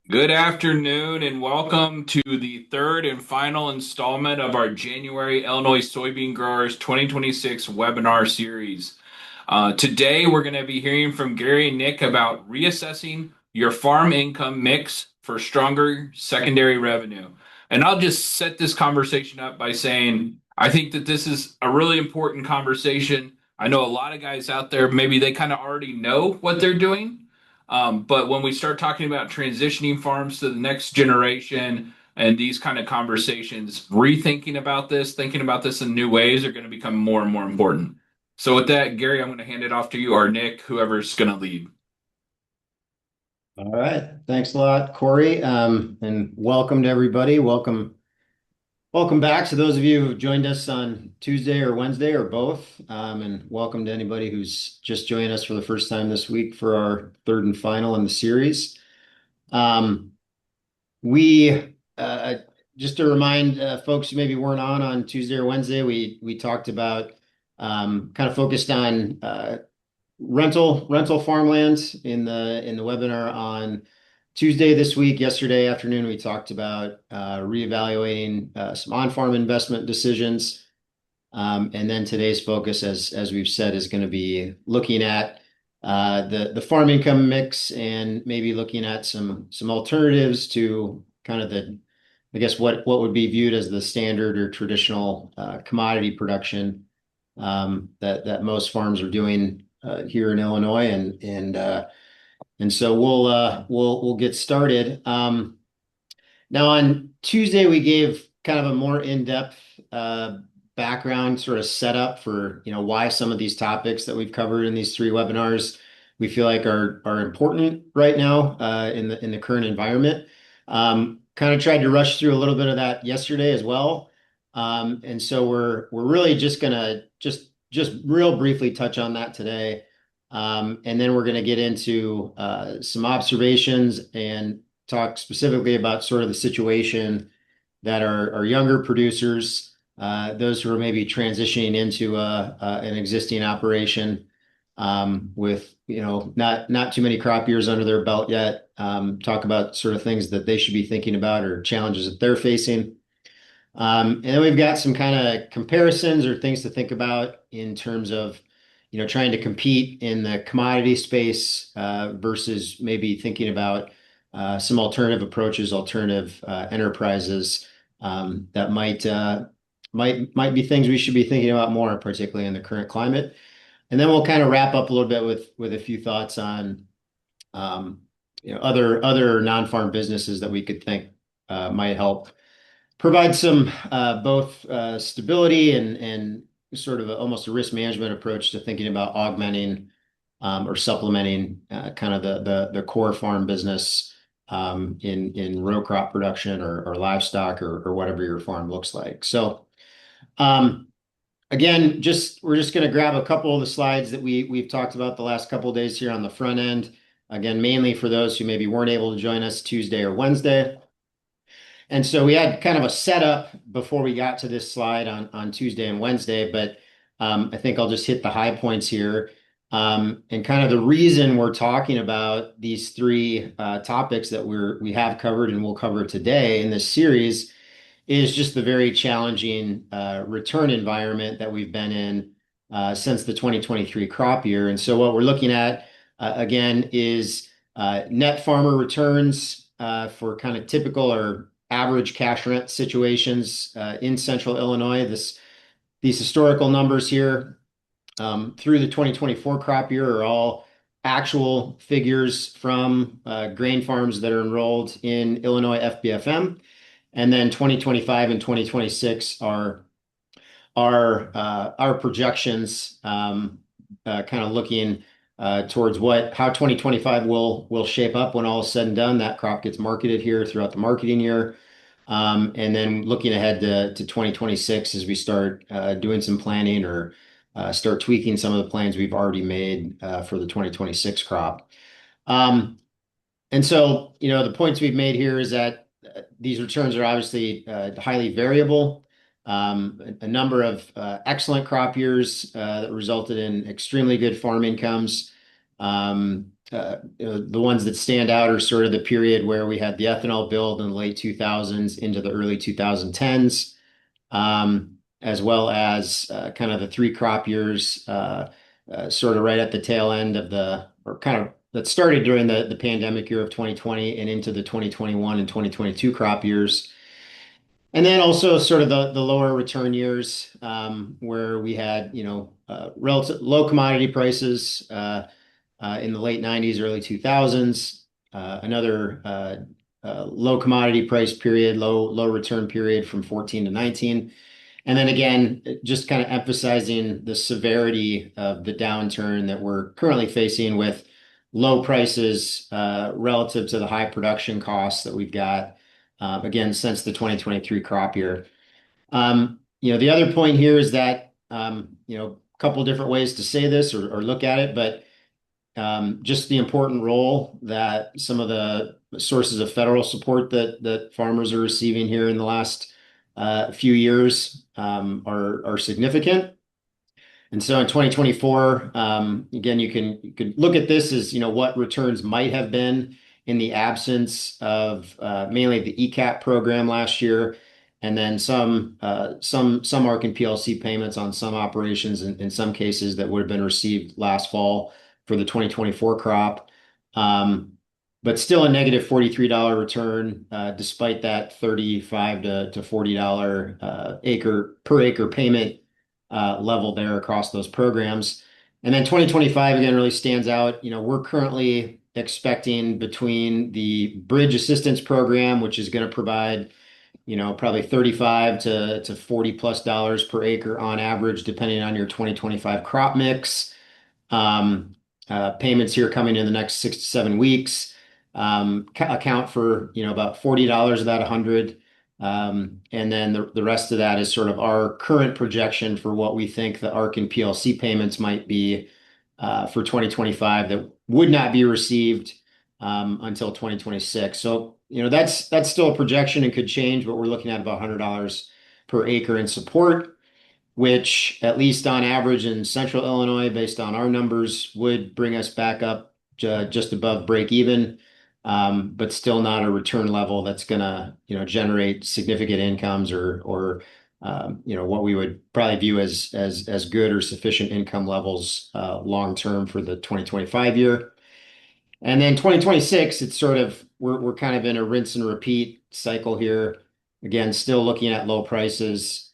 Good afternoon and welcome to the third and final installment of our January Illinois Soybean Growers 2026 webinar series. Today we're going to be hearing from Gary and Nick about reassessing your farm income mix for stronger secondary revenue. And I'll just set this conversation up by saying I think that this is a really important conversation. I know a lot of guys out there, maybe they kind of already know what they're doing. But when we start talking about transitioning farms to the next generation and these kind of conversations, rethinking about this, thinking about this in new ways are going to become more and more important. So with that, Gary, I'm going to hand it off to you or Nick, whoever's going to lead. All right. Thanks a lot, Corey. And welcome to everybody. Welcome back to those of you who've joined us on Tuesday or Wednesday or both. And welcome to anybody who's just joined us for the first time this week for our third and final in the series. Um, we just to remind folks who maybe weren't on Tuesday or Wednesday, we talked about kind of focused on rental farmlands in the webinar on Tuesday this week. Yesterday afternoon, we talked about reevaluating some on-farm investment decisions. And then today's focus, as we've said, is going to be looking at the farm income mix and maybe looking at some alternatives to kind of I guess what would be viewed as the standard or traditional commodity production that most farms are doing here in Illinois, and so we'll get started. Now on Tuesday we gave kind of a more in-depth background sort of setup for why some of these topics that we've covered in these three webinars we feel like are important right now in the current environment. Kind of tried to rush through a little bit of that yesterday as well. And so we're really just gonna just real briefly touch on that today. And then we're going to get into some observations and talk specifically about sort of the situation that our younger producers, those who are maybe transitioning into an existing operation with not too many crop years under their belt yet. Talk about sort of things that they should be thinking about or challenges that they're facing. And then we've got some kind of comparisons or things to think about in terms of, trying to compete in the commodity space versus maybe thinking about some alternative approaches, alternative enterprises that might be things we should be thinking about more, particularly in the current climate. And then we'll kind of wrap up a little bit with a few thoughts on other non-farm businesses that we could think might help provide some both stability and sort of almost a risk management approach to thinking about augmenting or supplementing kind of the core farm business in row crop production or livestock or whatever your farm looks like. So again, we're just going to grab a couple of the slides that we've talked about the last couple of days here on the front end. Again, mainly for those who maybe weren't able to join us Tuesday or Wednesday. And so we had kind of a setup before we got to this slide on Tuesday and Wednesday, but I think I'll just hit the high points here. And kind of the reason we're talking about these three topics that we have covered and we'll cover today in this series is just the very challenging return environment that we've been in since the 2023 crop year. And so what we're looking at again is net farmer returns for kind of typical or average cash rent situations in central Illinois. These historical numbers here through the 2024 crop year are all actual figures from grain farms that are enrolled in Illinois FBFM. And then 2025 and 2026 are our projections, kind of looking towards how 2025 will shape up when all is said and done. That crop gets marketed here throughout the marketing year. And then looking ahead to 2026 as we start doing some planning or start tweaking some of the plans we've already made for the 2026 crop. And so, the points we've made here is that these returns are obviously highly variable. A number of excellent crop years that resulted in extremely good farm incomes. The ones that stand out are sort of the period where we had the ethanol build in the late 2000s into the early 2010s, as well as kind of the three crop years, sort of right at the tail end of or kind of that started during the pandemic year of 2020 and into the 2021 and 2022 crop years. And then also sort of the lower return years, where we had, relative low commodity prices in the late 90s, early 2000s, another low commodity price period, low return period from 14 to 19. And then again, just kind of emphasizing the severity of the downturn that we're currently facing with low prices relative to the high production costs that we've got, again, since the 2023 crop year. The other point here is that, a couple different ways to say this or look at it, but just the important role that some of the sources of federal support that farmers are receiving here in the last few years are significant. And so in 2024, again, you can look at this as, what returns might have been in the absence of mainly the ECAP program last year, and then some ARC and PLC payments on some operations in some cases that would have been received last fall for the 2024 crop. But still a negative $43 return, despite that $35 to $40 per acre payment level there across those programs. And then 2025 again really stands out. We're currently expecting between the Bridge Assistance Program, which is going to provide, probably 35 to 40 plus dollars per acre on average, depending on your 2025 crop mix. Payments here coming in the next 6 to 7 weeks account for, about $40 of that 100. And then the rest of that is sort of our current projection for what we think the ARC and PLC payments might be for 2025 that would not be received until 2026. So, that's still a projection and could change, but we're looking at about $100 per acre in support, which at least on average in central Illinois, based on our numbers, would bring us back up just above break even, but still not a return level that's going to, generate significant incomes or what we would probably view as good or sufficient income levels long term for the 2025 year. And then 2026, it's sort of we're kind of in a rinse and repeat cycle here. Again, still looking at low prices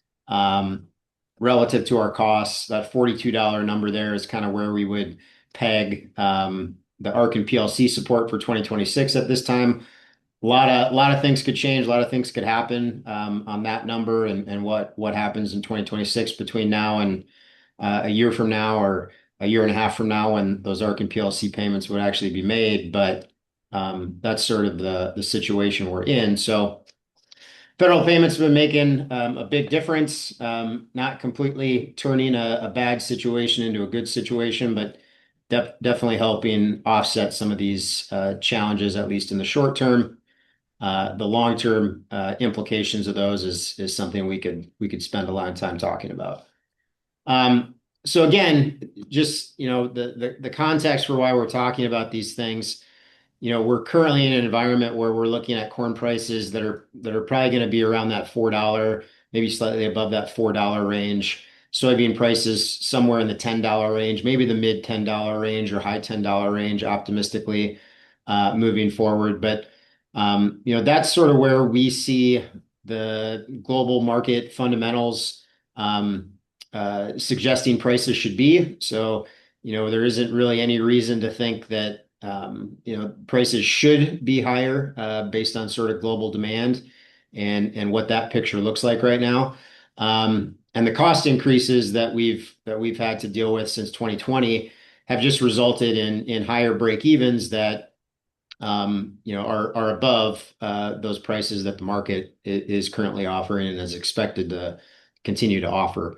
relative to our costs. That $42 number there is kind of where we would peg the ARC and PLC support for 2026 at this time. A lot of things could change, a lot of things could happen on that number and what happens in 2026 between now and a year from now or a year and a half from now when those ARC and PLC payments would actually be made. But that's sort of the situation we're in. So federal payments have been making a big difference, not completely turning a bad situation into a good situation, but definitely helping offset some of these challenges, at least in the short term. The long-term implications of those is something we could spend a lot of time talking about. So again, just the context for why we're talking about these things. We're currently in an environment where we're looking at corn prices that are probably going to be around that $4, maybe slightly above that $4 range. Soybean prices somewhere in the $10 range, maybe the mid $10 range or high $10 range, optimistically moving forward. But that's sort of where we see the global market fundamentals suggesting prices should be. So, there isn't really any reason to think that prices should be higher based on sort of global demand and what that picture looks like right now. And the cost increases that we've had to deal with since 2020 have just resulted in higher break evens that are above those prices that the market is currently offering and is expected to continue to offer.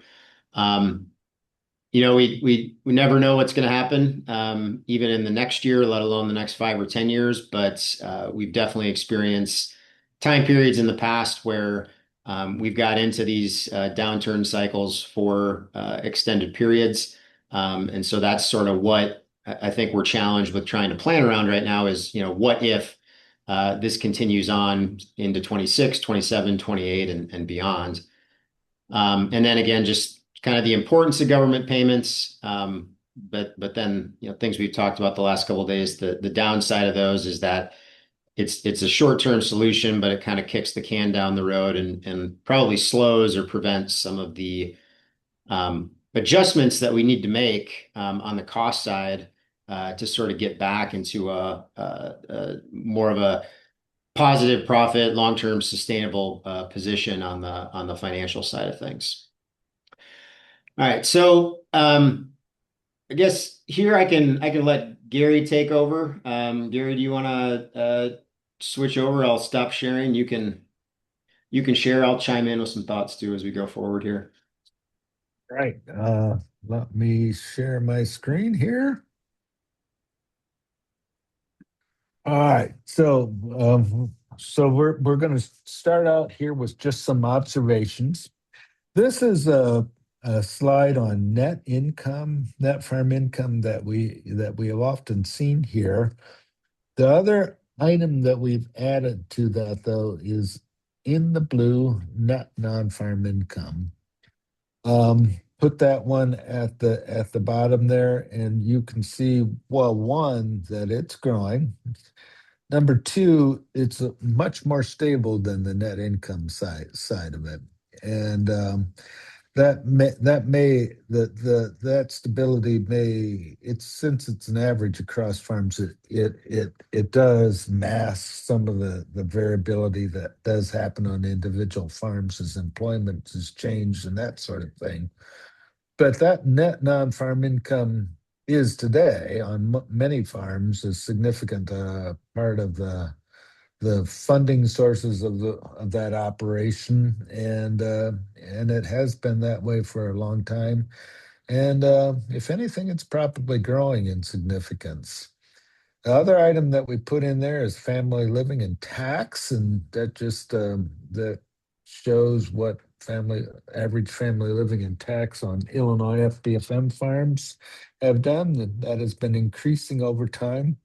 We never know what's going to happen, even in the next year, let alone the next 5 or 10 years. But we've definitely experienced time periods in the past where we've got into these downturn cycles for extended periods. And so that's sort of what I think we're challenged with trying to plan around right now is, what if this continues on into 26, 27, 28, and beyond. And then again, just kind of the importance of government payments. But then, things we've talked about the last couple of days, the downside of those is that it's a short-term solution, but it kind of kicks the can down the road and probably slows or prevents some of the adjustments that we need to make on the cost side to sort of get back into a more of a positive profit, long-term sustainable position on the financial side of things. All right, so I guess here I can let Gary take over. Gary, do you want to switch over? I'll stop sharing. You can share. I'll chime in with some thoughts too as we go forward here. Right. Let me share my screen here. All right. So we're going to start out here with just some observations. This is a slide on net income, net farm income that we have often seen here. The other item that we've added to that though is in the blue net non-farm income. Put that one at the bottom there, and you can see, well, one, that it's growing. Number two, it's much more stable than the net income side of it, and that stability may, it's since it's an average across farms, it does mask some of the variability that does happen on individual farms as employment has changed and that sort of thing. But that net non-farm income is today on many farms a significant part of the funding sources of that operation, and it has been that way for a long time. And if anything, it's probably growing in significance. The other item that we put in there is family living and tax, and that just that shows what average family living and tax on Illinois FBFM farms have done. That has been increasing over time.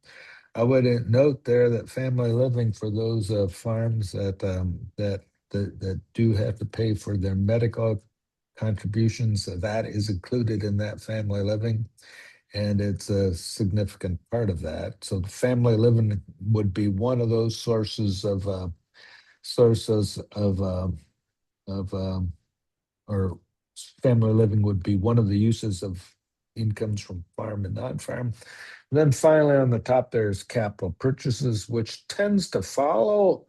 I would note there that family living for those farms that do have to pay for their medical contributions, that is included in that family living, and it's a significant part of that. So the family living would be one of those sources of or family living would be one of the uses of incomes from farm and non-farm. And then finally on the top there is capital purchases, which tends to follow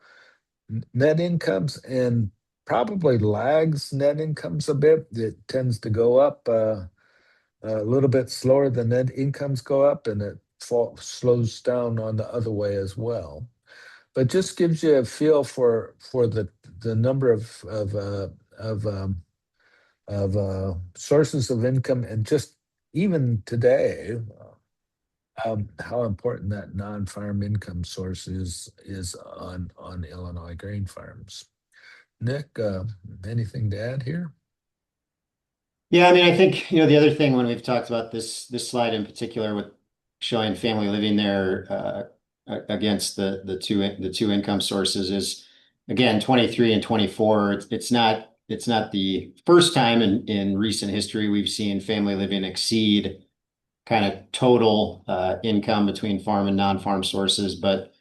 net incomes and probably lags net incomes a bit. It tends to go up a little bit slower than net incomes go up, and it slows down on the other way as well. But just gives you a feel for the number of sources of income, and just even today, how important that non-farm income source is on Illinois grain farms. Nick, anything to add here? Yeah, I mean, I think, the other thing when we've talked about this slide in particular with showing family living there against the two income sources is, again, 23 and 24. It's not the first time in recent history we've seen family living exceed kind of total income between farm and non-farm sources. But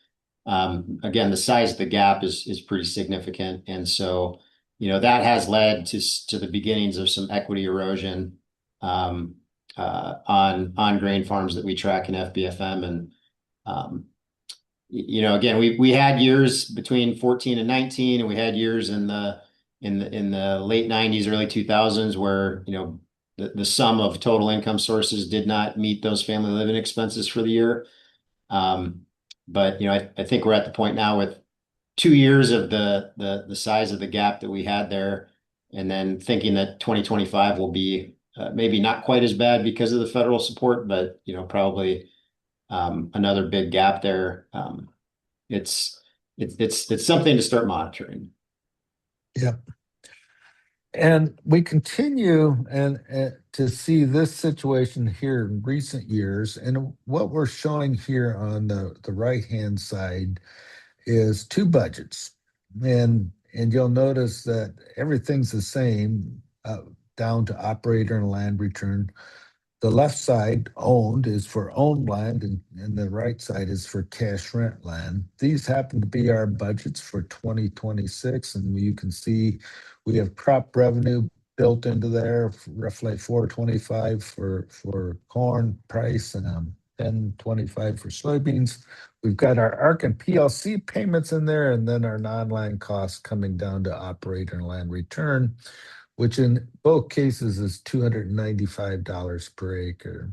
again, the size of the gap is pretty significant, and so that has led to the beginnings of some equity erosion on grain farms that we track in FBFM. And again, we had years between 14 and 19, and we had years in the late 90s, early 2000s where the sum of total income sources did not meet those family living expenses for the year. But I think we're at the point now with 2 years of the size of the gap that we had there, and then thinking that 2025 will be maybe not quite as bad because of the federal support, but probably another big gap there. It's something to start monitoring. Yeah. And we continue and to see this situation here in recent years. And what we're showing here on the right-hand side is two budgets. And you'll notice that everything's the same down to operator and land return. The left side, owned, is for owned land, and the right side is for cash rent land. These happen to be our budgets for 2026, and you can see we have crop revenue built into there, roughly 425 for corn price and 1025 for soybeans. We've got our ARC and PLC payments in there, and then our non-land costs coming down to operator and land return, which in both cases is $295 per acre.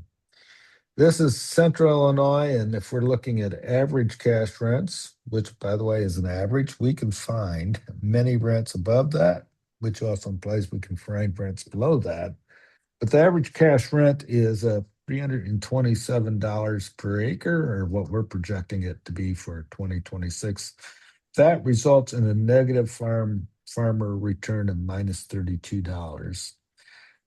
This is Central Illinois, and if we're looking at average cash rents, which by the way is an average, we can find many rents above that, which also implies we can find rents below that. But the average cash rent is $327 per acre, or what we're projecting it to be for 2026. That results in a negative farmer return of minus $32.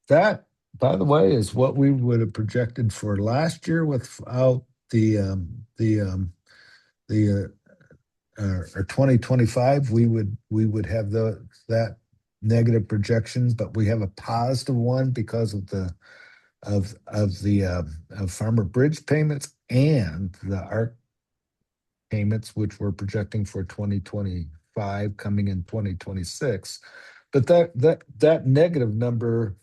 That, by the way, is what we would have projected for last year without the or 2025. We would have that negative projections, but we have a positive one because of the farmer bridge payments and the ARC payments, which we're projecting for 2025 coming in 2026. But that negative number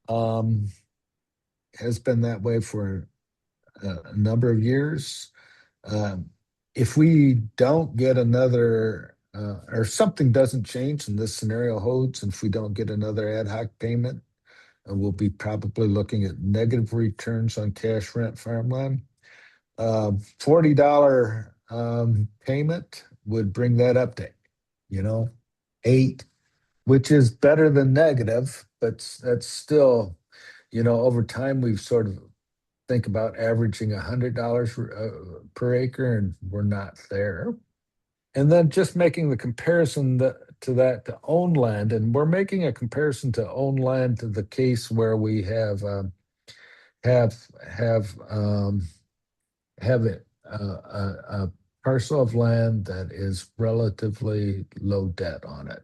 has been that way for a number of years. If we don't get another, or something doesn't change and this scenario holds, and if we don't get another ad hoc payment, we'll be probably looking at negative returns on cash rent farmland. $40 payment would bring that up to, 8, which is better than negative, but that's still, over time we've sort of think about averaging $100 per acre, and we're not there. And then just making the comparison to own land, and we're making a comparison to own land to the case where we have it a parcel of land that is relatively low debt on it.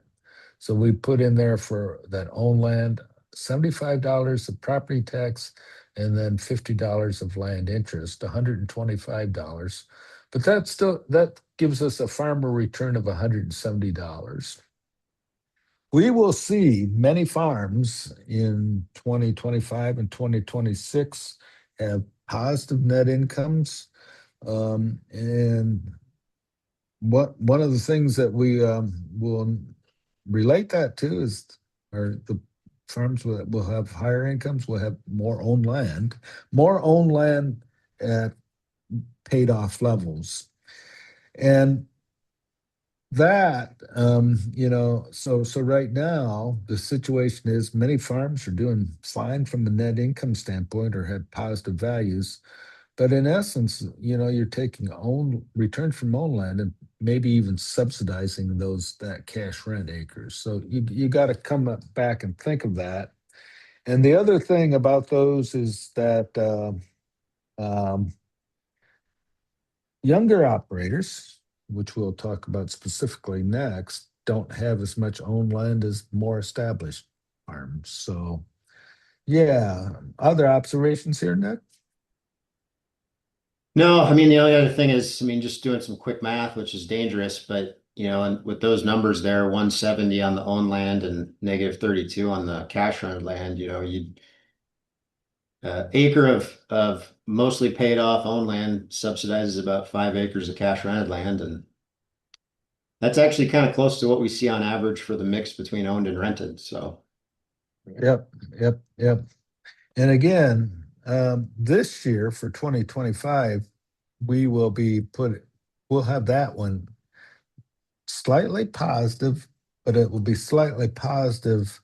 So we put in there for that own land $75 of property tax and then $50 of land interest, $125. But that gives us a farmer return of $170. We will see many farms in 2025 and 2026 have positive net incomes. And one of the things that we will relate that to is, or the farms will have higher incomes, will have more owned land at paid off levels. And that, so right now the situation is many farms are doing fine from a net income standpoint or had positive values. But in essence, you're taking own return from own land and maybe even subsidizing that cash rent acres. So you got to come back and think of that. And the other thing about those is that younger operators, which we'll talk about specifically next, don't have as much owned land as more established farms. So, yeah, other observations here, Nick? No, I mean, the only other thing is, I mean, just doing some quick math, which is dangerous, but and with those numbers there, 170 on the owned land and negative 32 on the cash rented land, you'd acre of mostly paid off owned land subsidizes about 5 acres of cash rented land, and that's actually kind of close to what we see on average for the mix between owned and rented. So, Yep. And again, this year for 2025, we'll have that one slightly positive, but it will be slightly positive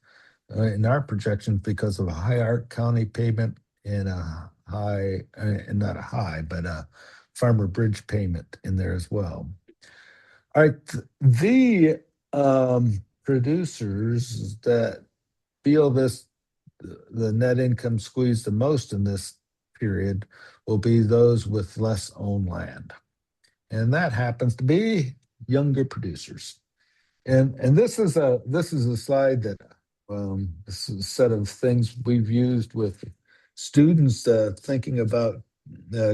in our projections because of a high ARC County payment and not a high, but a farmer bridge payment in there as well. All right, the producers that feel the net income squeeze the most in this period will be those with less owned land. And that happens to be younger producers. And this is a slide that this is a set of things we've used with students thinking about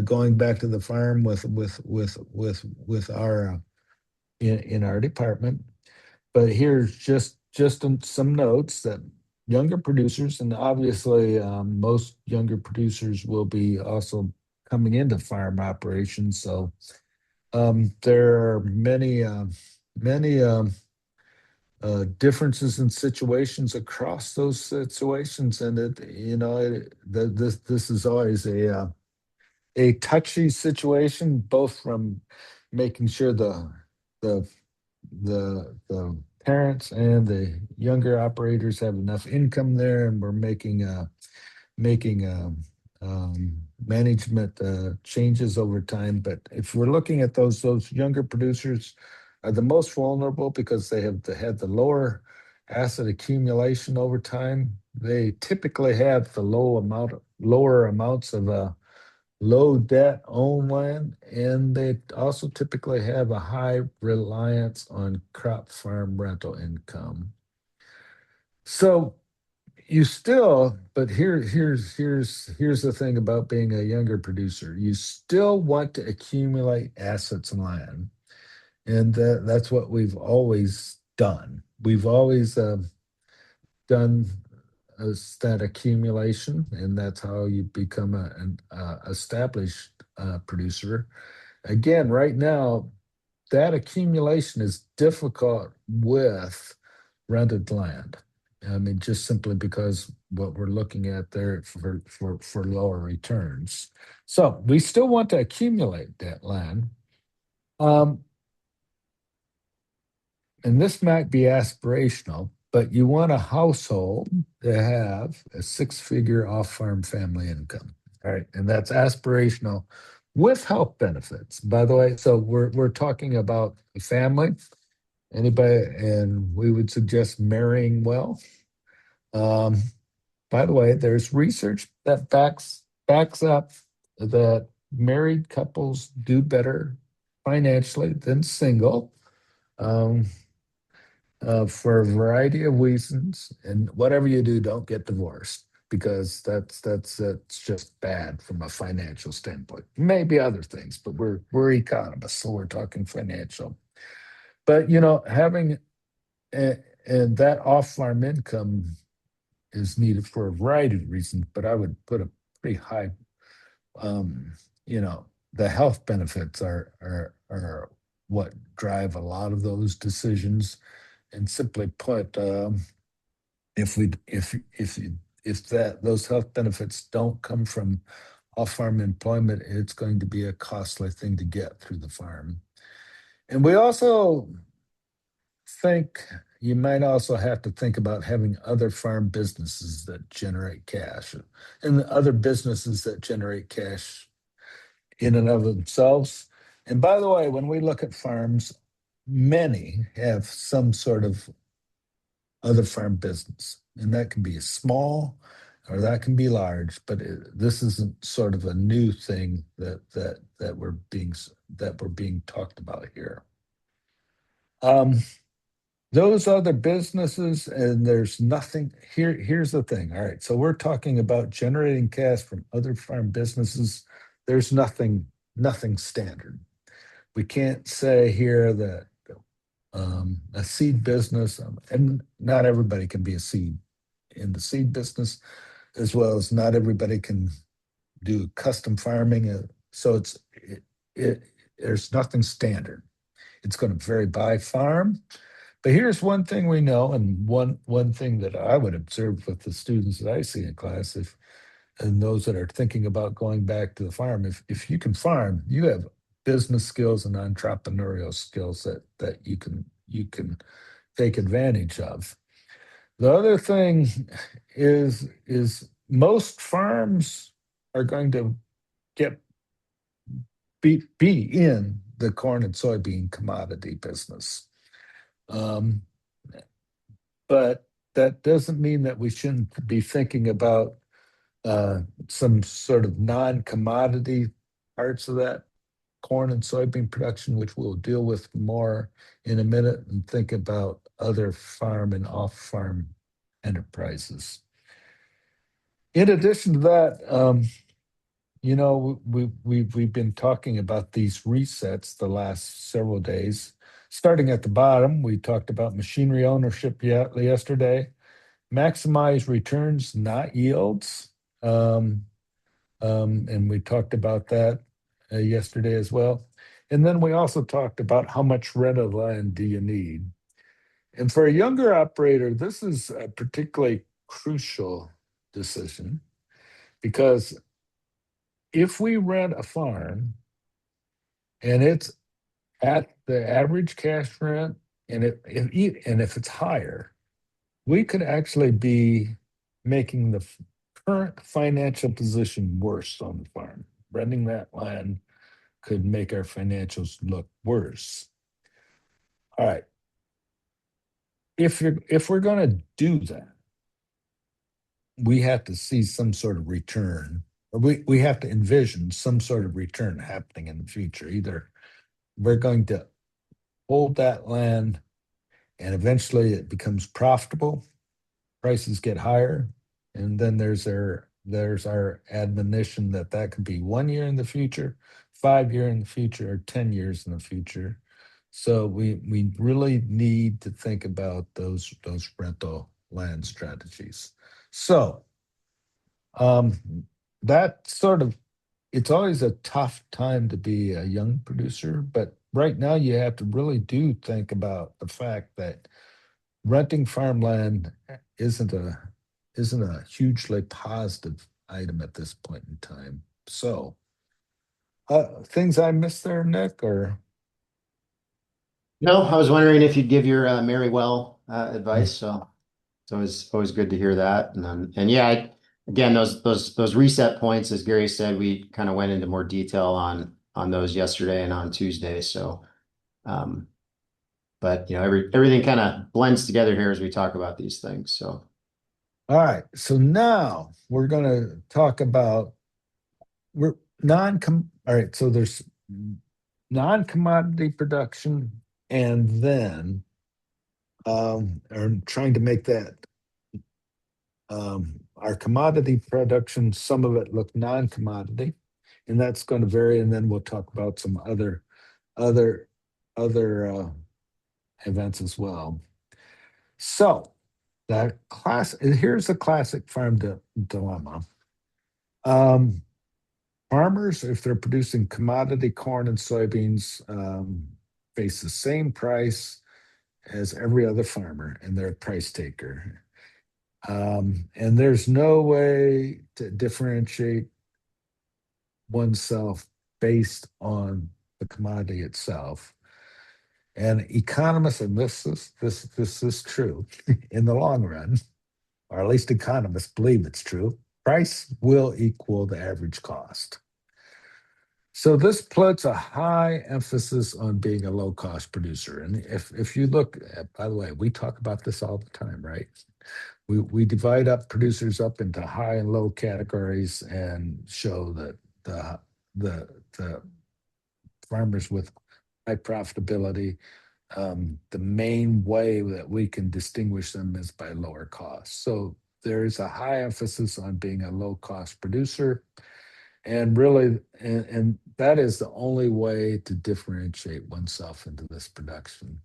going back to the farm with our in our department. But here's just some notes that younger producers, and obviously most younger producers will be also coming into farm operations. So there are many differences in situations across those situations, and this is always a touchy situation, both from making sure the the parents and the younger operators have enough income there, and we're making management changes over time. But if we're looking at those younger producers are the most vulnerable because they have had the lower asset accumulation over time. They typically have the lower amounts of low debt owned land, and they also typically have a high reliance on crop farm rental income. So you still, but here's the thing about being a younger producer. You still want to accumulate assets and land, and that's what we've always done. We've always done that accumulation, and that's how you become an established producer. Again, right now, that accumulation is difficult with rented land. I mean, just simply because what we're looking at there for lower returns. So we still want to accumulate that land. And this might be aspirational, but you want a household to have a six-figure off-farm family income. All right, and that's aspirational with health benefits, by the way. So we're talking about a family, anybody, and we would suggest marrying well. By the way, there's research that backs up that married couples do better financially than single. For a variety of reasons. And whatever you do, don't get divorced, because that's just bad from a financial standpoint. Maybe other things, but we're economists, so we're talking financial. But having and that off-farm income is needed for a variety of reasons. But I would put a pretty high, the health benefits are what drive a lot of those decisions. And simply put, if those health benefits don't come from off-farm employment, it's going to be a costly thing to get through the farm. And we also think you might also have to think about having other farm businesses that generate cash, and other businesses that generate cash in and of themselves. And by the way, when we look at farms, many have some sort of other farm business, and that can be small or that can be large. But this isn't sort of a new thing that we're being talked about here. Those other businesses, and there's nothing here. Here's the thing. All right, so we're talking about generating cash from other farm businesses. There's nothing standard. We can't say here that a seed business, and not everybody can be a seed in the seed business, as well as not everybody can do custom farming. So there's nothing standard. It's going to vary by farm. But here's one thing we know, and one thing that I would observe with the students that I see in class, and those that are thinking about going back to the farm, if you can farm, you have business skills and entrepreneurial skills that you can take advantage of. The other thing is most farms are going to be in the corn and soybean commodity business. But that doesn't mean that we shouldn't be thinking about some sort of non-commodity parts of that corn and soybean production, which we'll deal with more in a minute, and think about other farm and off-farm enterprises. In addition to that, we've been talking about these resets the last several days. Starting at the bottom, we talked about machinery ownership yesterday. Maximize returns, not yields. And we talked about that yesterday as well. And then we also talked about how much rental land do you need. And for a younger operator, this is a particularly crucial decision, because if we rent a farm and it's at the average cash rent, and if it's higher, we could actually be making the current financial position worse on the farm. Renting that land could make our financials look worse. All right. If we're going to do that, we have to see some sort of return. We have to envision some sort of return happening in the future. Either we're going to hold that land and eventually it becomes profitable, prices get higher, and then there's our admonition that could be 1 year in the future, 5 year in the future, or 10 years in the future. So we really need to think about those rental land strategies. So that sort of, it's always a tough time to be a young producer, but right now you have to really do think about the fact that renting farmland isn't a hugely positive item at this point in time. So things I missed there, Nick, or No, I was wondering if you'd give your Mary Well advice. So it's always good to hear that. And yeah, again, those reset points, as Gary said, we kind of went into more detail on those yesterday and on Tuesday. So, but everything kind of blends together here as we talk about these things. So, all right. So now we're going to talk about all right. So there's non-commodity production, and then or trying to make that our commodity production, some of it look non-commodity, and that's going to vary. And then we'll talk about some other events as well. So here's a classic farm dilemma. Farmers, if they're producing commodity corn and soybeans, face the same price as every other farmer, and they're a price taker. And there's no way to differentiate oneself based on the commodity itself. And economists, and this is true in the long run, or at least economists believe it's true, price will equal the average cost. So this puts a high emphasis on being a low-cost producer. And if you look at, by the way, we talk about this all the time, right? We divide up producers up into high and low categories and show that the farmers with high profitability, the main way that we can distinguish them is by lower costs. So there is a high emphasis on being a low-cost producer, and really, and that is the only way to differentiate oneself into this production.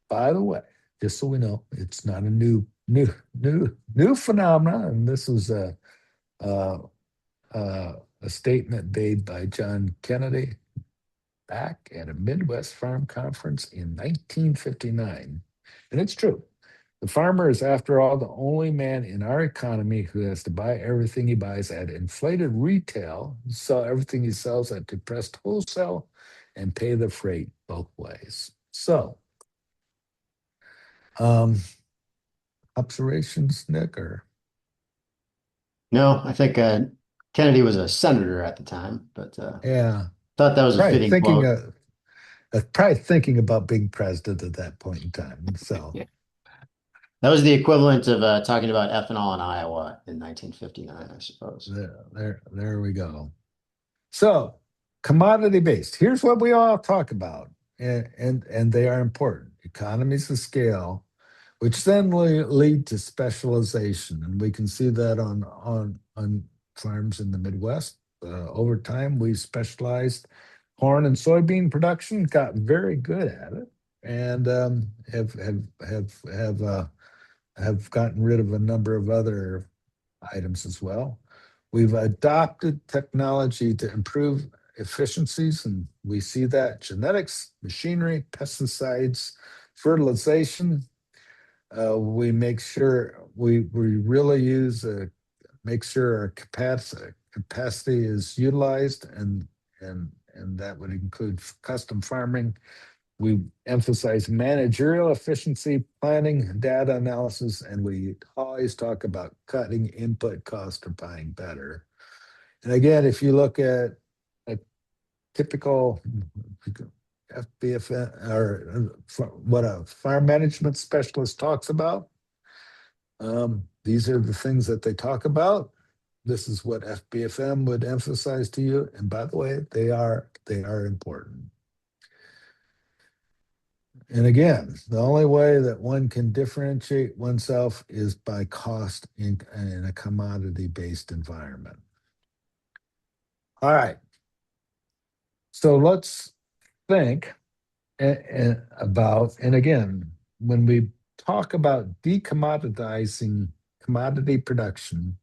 By the way, just so we know, it's not a new phenomenon, and this was a statement made by John Kennedy back at a Midwest Farm Conference in 1959. And it's true. The farmer is, after all, the only man in our economy who has to buy everything he buys at inflated retail, sell everything he sells at depressed wholesale, and pay the freight both ways. So, observations, Nick, or? no, I think Kennedy was a senator at the time, but Yeah. thought that was a fitting quote. Probably thinking about being president at that point in time. So, Yeah. That was the equivalent of talking about ethanol in Iowa in 1959, I suppose. There we go. So, commodity based. Here's what we all talk about, and they are important. Economies of scale, which then will lead to specialization, and we can see that on farms in the Midwest. Over time, we specialized corn and soybean production, got very good at it, and have gotten rid of a number of other items as well. We've adopted technology to improve efficiencies, and we see that genetics, machinery, pesticides, fertilization. We make sure we really use make sure our capacity is utilized, and that would include custom farming. We emphasize managerial efficiency, planning, data analysis, and we always talk about cutting input cost or buying better. And again, if you look at a typical FBFN or what a farm management specialist talks about, these are the things that they talk about. This is what FBFM would emphasize to you. And by the way, they are important. And again, the only way that one can differentiate oneself is by cost in a commodity-based environment. All right. So let's think about, and again, when we talk about decommoditizing commodity production,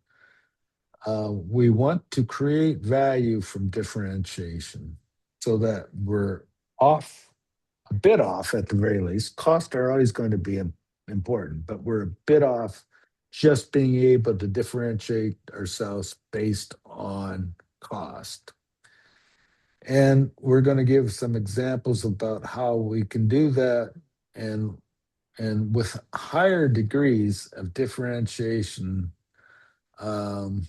we want to create value from differentiation so that we're a bit off at the very least. Costs are always going to be important, but we're a bit off just being able to differentiate ourselves based on cost. And we're going to give some examples about how we can do that, and with higher degrees of differentiation, having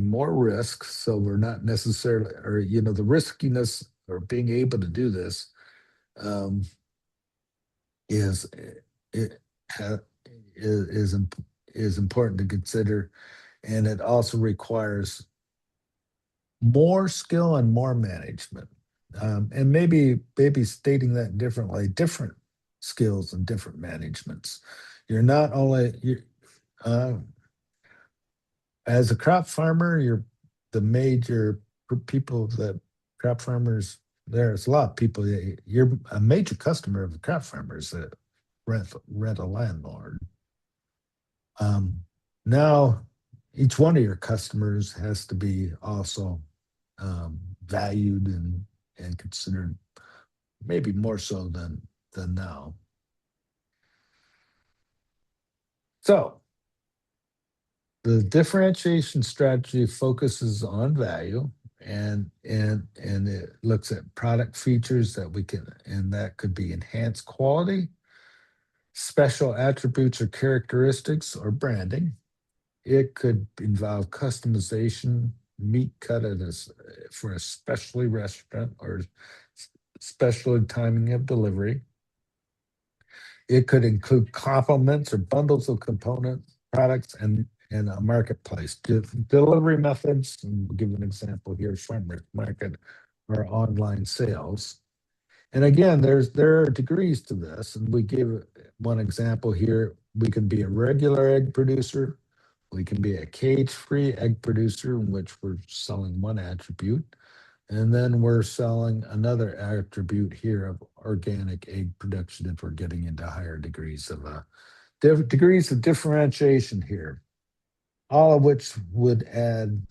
more risk. So we're not necessarily, or the riskiness or being able to do this is it is important to consider, and it also requires more skill and more management, and maybe stating that differently, different skills and different managements. You're not only as a crop farmer, you're the major people that crop farmers. There's a lot of people. You're a major customer of the crop farmers that rent a landlord. Now, each one of your customers has to be also valued and considered, maybe more so than now. So the differentiation strategy focuses on value, and it looks at product features that we can, and that could be enhanced quality, special attributes or characteristics, or branding. It could involve customization, meat cut for a specialty restaurant or special timing of delivery. It could include complements or bundles of components, products, and a marketplace. Delivery methods, and we'll give an example here, farmers market or online sales. And again, there are degrees to this, and we give one example here. We can be a regular egg producer. We can be a cage-free egg producer, in which we're selling one attribute, and then we're selling another attribute here of organic egg production if we're getting into higher degrees of differentiation here, all of which would add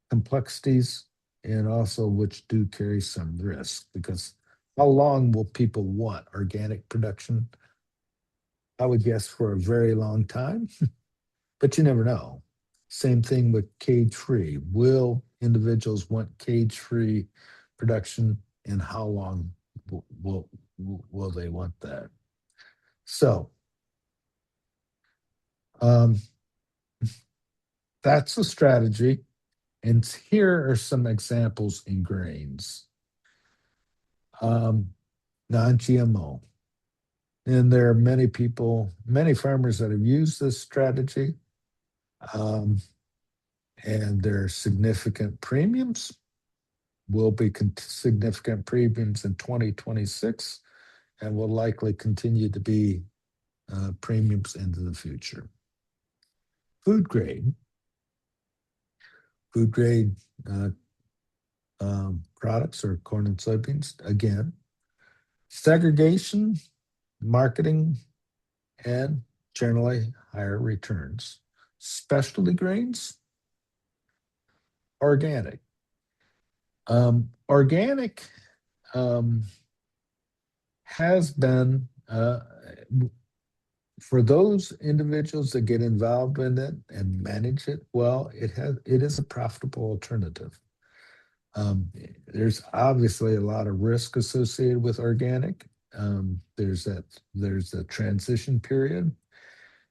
complexities and also which do carry some risk, because how long will people want organic production? I would guess for a very long time, but you never know. Same thing with cage-free. Will individuals want cage-free production, and how long will they want that? So that's the strategy. And here are some examples in grains. Non-GMO. And there are many people, many farmers that have used this strategy. Um, and there are significant premiums, will be significant premiums in 2026, and will likely continue to be premiums into the future. Food grade. Food grade products are corn and soybeans. Again, segregation, marketing, and generally higher returns. Specialty grains, organic. Organic has been, for those individuals that get involved in it and manage it well, it is a profitable alternative. There's obviously a lot of risk associated with organic. There's a transition period,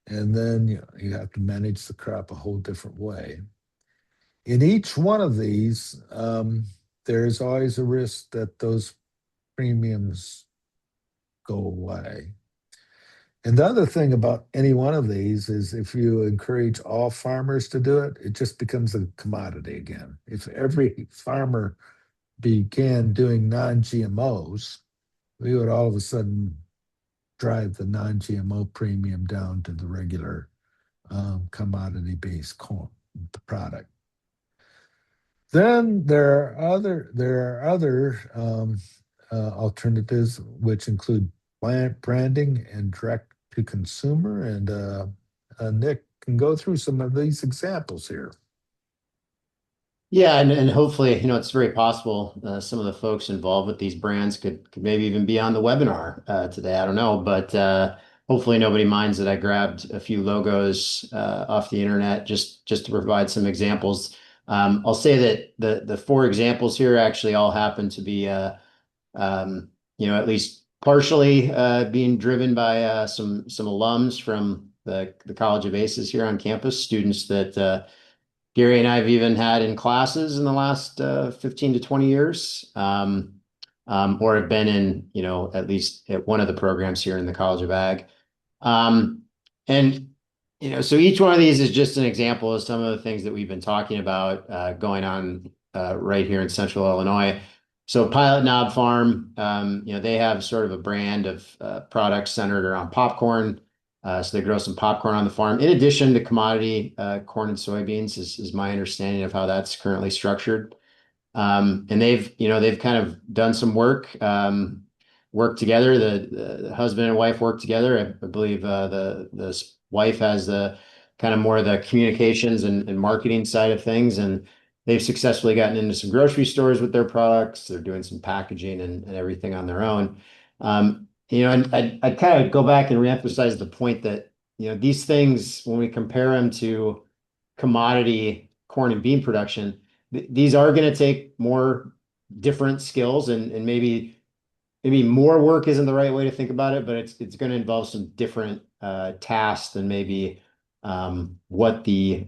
and then you have to manage the crop a whole different way. In each one of these, there's always a risk that those premiums go away. And the other thing about any one of these is if you encourage all farmers to do it, it just becomes a commodity again. If every farmer began doing non-GMOs, we would all of a sudden drive the non-GMO premium down to the regular commodity-based corn product. Then there are other alternatives, which include branding and direct to consumer. And Nick can go through some of these examples here. Yeah, and hopefully, it's very possible some of the folks involved with these brands could maybe even be on the webinar today. I don't know, but hopefully nobody minds that I grabbed a few logos off the internet just to provide some examples. I'll say that the four examples here actually all happen to be at least partially being driven by some alums from the College of Aces here on campus, students that Gary and I have even had in classes in the last 15 to 20 years, or have been in, at least at one of the programs here in the College of Ag. And, so each one of these is just an example of some of the things that we've been talking about going on right here in Central Illinois. So Pilot Knob Farm, they have sort of a brand of products centered around popcorn. So they grow some popcorn on the farm, in addition to commodity corn and soybeans, is my understanding of how that's currently structured. And they've kind of done some work together. The husband and wife work together. I believe the wife has the kind of more of the communications and marketing side of things, and they've successfully gotten into some grocery stores with their products. They're doing some packaging and everything on their own. And I'd kind of go back and reemphasize the point that, these things, when we compare them to commodity corn and bean production, these are going to take more different skills and maybe more work isn't the right way to think about it, but it's going to involve some different tasks than maybe what the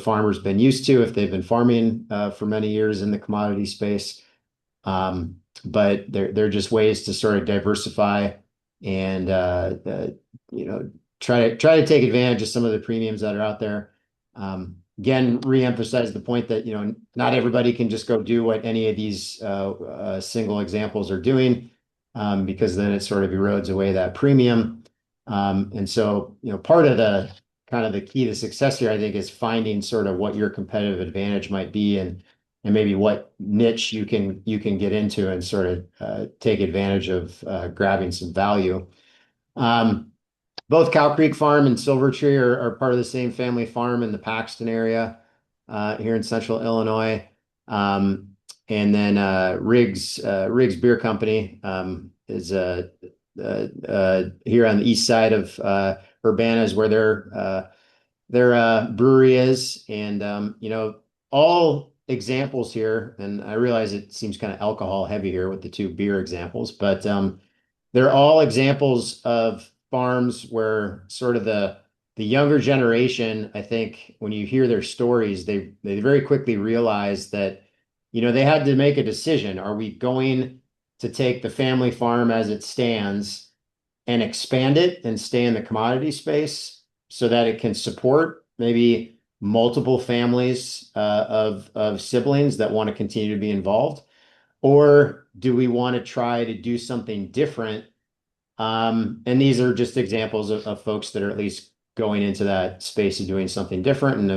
farmer's been used to if they've been farming for many years in the commodity space. But they're just ways to sort of diversify and try to take advantage of some of the premiums that are out there. Again, reemphasize the point that not everybody can just go do what any of these single examples are doing, because then it sort of erodes away that premium. And so part of the kind of the key to success here, I think, is finding sort of what your competitive advantage might be and maybe what niche you can get into and sort of take advantage of grabbing some value. Both Cow Creek Farm and Silver Tree are part of the same family farm in the Paxton area here in Central Illinois. And then Riggs Beer Company is here on the east side of Urbana, is where their brewery is. And all examples here, and I realize it seems kind of alcohol heavy here with the two beer examples, but they're all examples of farms where sort of the younger generation, I think, when you hear their stories, they very quickly realize that they had to make a decision. Are we going to take the family farm as it stands and expand it and stay in the commodity space so that it can support maybe multiple families of siblings that want to continue to be involved? Or do we want to try to do something different? And these are just examples of folks that are at least going into that space of doing something different and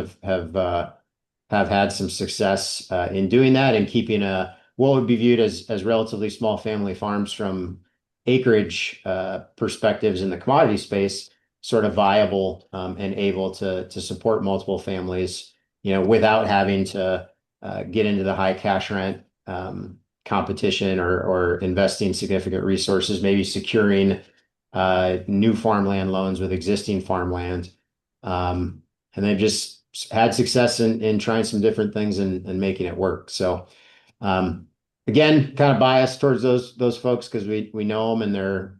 have had some success in doing that and keeping what would be viewed as relatively small family farms from acreage perspectives in the commodity space sort of viable and able to support multiple families, without having to get into the high cash rent competition or investing significant resources, maybe securing new farmland loans with existing farmland. And they've just had success in trying some different things and making it work. So again, kind of biased towards those folks because we know them and they're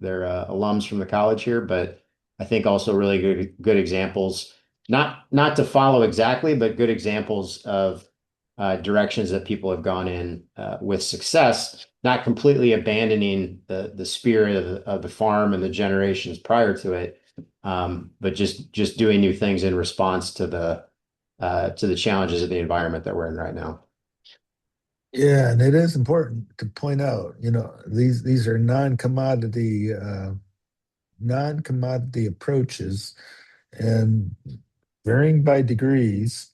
alums from the college here, but I think also really good examples, not to follow exactly, but good examples of directions that people have gone in with success, not completely abandoning the spirit of the farm and the generations prior to it, but just doing new things in response to the challenges of the environment that we're in right now. Yeah, and it is important to point out, these are non-commodity approaches and varying by degrees.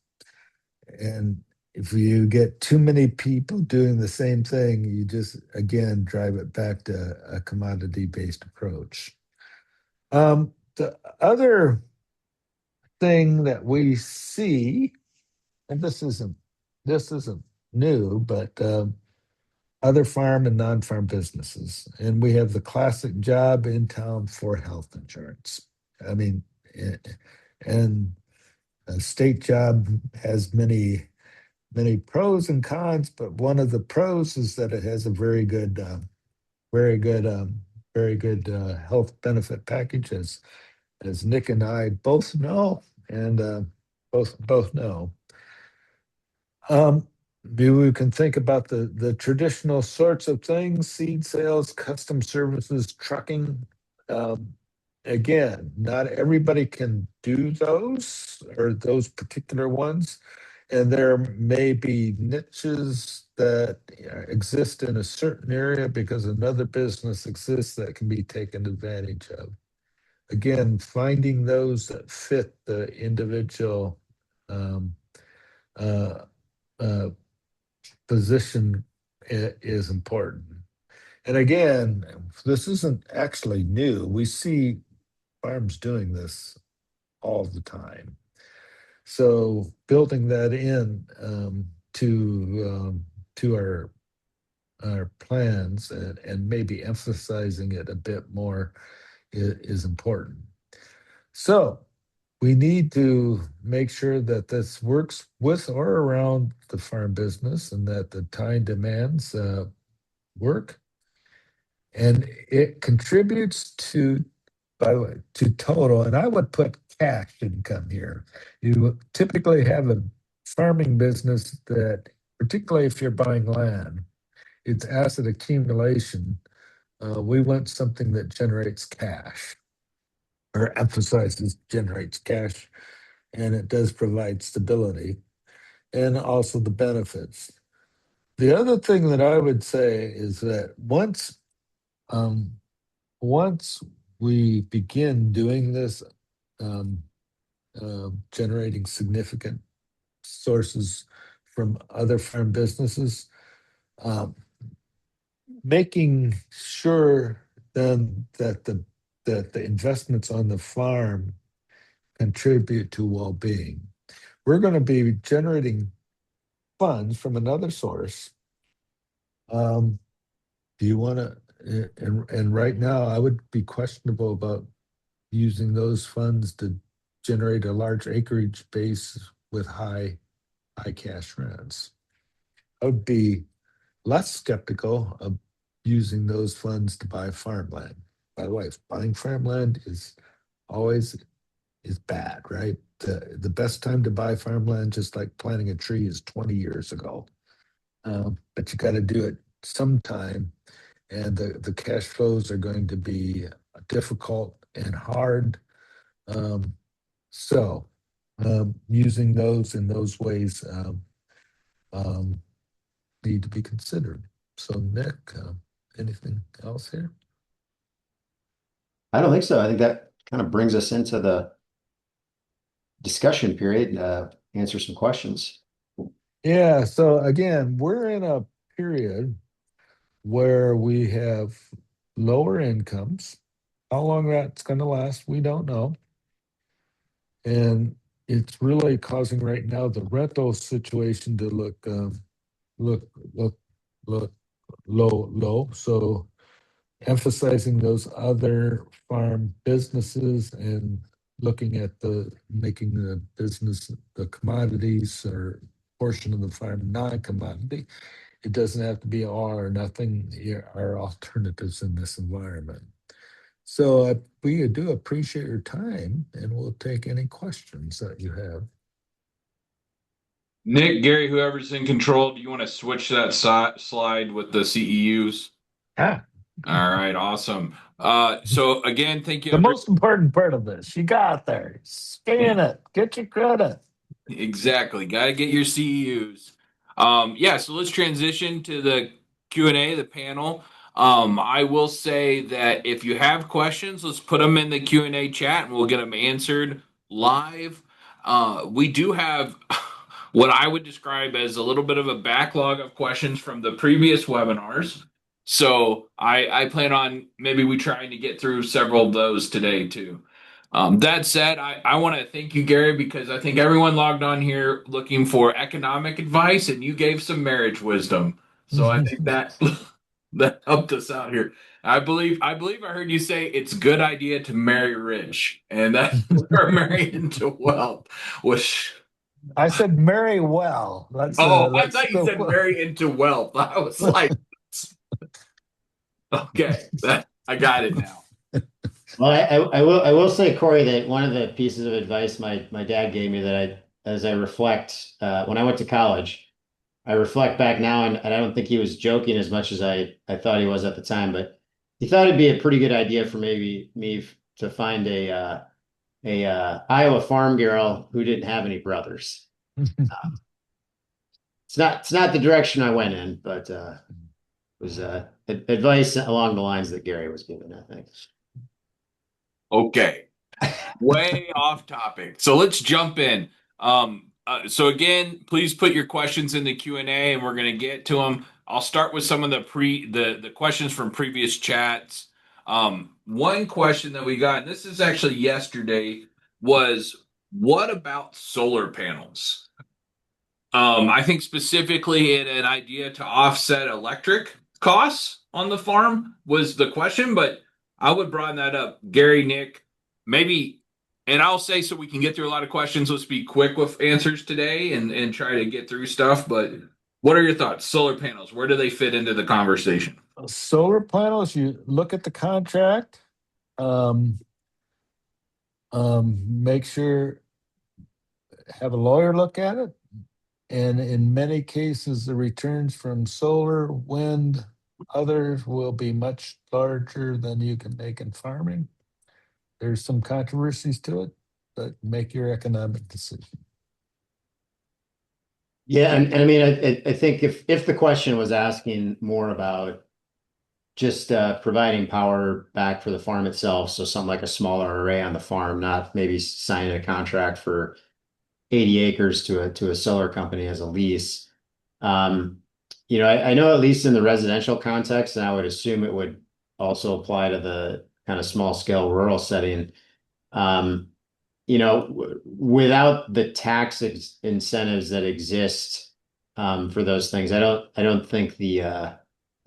And if you get too many people doing the same thing, you just again drive it back to a commodity-based approach. The other thing that we see, and this isn't new, but other farm and non-farm businesses, and we have the classic job in town for health insurance. I mean, and a state job has many pros and cons, but one of the pros is that it has a very good, very good health benefit package, as Nick and I both know, and both know. Maybe we can think about the traditional sorts of things: seed sales, custom services, trucking. Um, Again, not everybody can do those or those particular ones. And there may be niches that exist in a certain area because another business exists that can be taken advantage of. Again, finding those that fit the individual um, uh, uh, position is important. And again, this isn't actually new. We see farms doing this all the time. So building that in to our plans and maybe emphasizing it a bit more is important. So we need to make sure that this works with or around the farm business and that the time demands work. And it contributes to, by the way, to total, and I would put cash income here. You typically have a farming business that, particularly if you're buying land, it's asset accumulation. We want something that generates cash or emphasizes generates cash, and it does provide stability and also the benefits. The other thing that I would say is that um, once we begin doing this, um, generating significant sources from other farm businesses, um, making sure then that the investments on the farm contribute to well-being. We're going to be generating funds from another source. Do you want to? And right now, I would be questionable about using those funds to generate a large acreage base with high cash rents. I would be less skeptical of using those funds to buy farmland. By the way, buying farmland is always is bad, right? The best time to buy farmland, just like planting a tree, is 20 years ago. But you got to do it sometime. and the cash flows are going to be difficult and hard. Um, so using those in those ways um, need to be considered. So Nick, anything else here? I don't think so. I think that kind of brings us into the discussion period, answer some questions. Yeah, so again, we're in a period where we have lower incomes. How long that's going to last, we don't know. And it's really causing right now the rental situation to look look look low. So emphasizing those other farm businesses and looking at the making the business the commodities or portion of the farm non-commodity. It doesn't have to be all or nothing. Here are alternatives in this environment. So we do appreciate your time, and we'll take any questions that you have. Nick, Gary, whoever's in control, do you want to switch that slide with the CEUs? Ah, All right, awesome. So again, thank you, the everyone. most important part of this, you got there. Scan it, get your credit. Exactly. Got to get your CEUs. Yeah, so let's transition to the Q&A, the panel. I will say that if you have questions, let's put them in the Q&A chat and we'll get them answered live. We do have what I would describe as a little bit of a backlog of questions from the previous webinars. So I plan on maybe we trying to get through several of those today too. That said, I want to thank you, Gary, because I think everyone logged on here looking for economic advice, and you gave some marriage wisdom. So I think that that helped us out here. I believe I heard you say it's a good idea to marry rich, and that or marry into wealth. Which I said marry well. I That's thought you said the marry into wealth. I was like, okay, that I got it now. Well, I will say, Corey, that one of the pieces of advice my dad gave me that as I reflect, when I went to college, I reflect back now, and I don't think he was joking as much as I thought he was at the time, but he thought it'd be a pretty good idea for maybe me to find a Iowa farm girl who didn't have any brothers. It's not the direction I went in, but it was advice along the lines that Gary was giving, I think. Okay. Way off topic. So let's jump in. So again, please put your questions in the Q&A and we're going to get to them. I'll start with some of the questions from previous chats. One question that we got, and this is actually yesterday, was what about solar panels? I think specifically in an idea to offset electric costs on the farm was the question, but I would broaden that up. Gary, Nick, maybe, and I'll say so we can get through a lot of questions. Let's be quick with answers today and try to get through stuff. But what are your thoughts? Solar panels, where do they fit into the conversation? solar panels. You look at the contract. Um, make sure have a lawyer look at it. And in many cases, the returns from solar, wind, others will be much larger than you can make in farming. There's some controversies to it, but make your economic decision. Yeah, and I mean, I think if the question was asking more about just providing power back for the farm itself, so something like a smaller array on the farm, not maybe signing a contract for 80 acres to a solar company as a lease. Um, I know at least in the residential context, and I would assume it would also apply to the kind of small scale rural setting. Um, without the tax incentives that exist for those things, I don't think the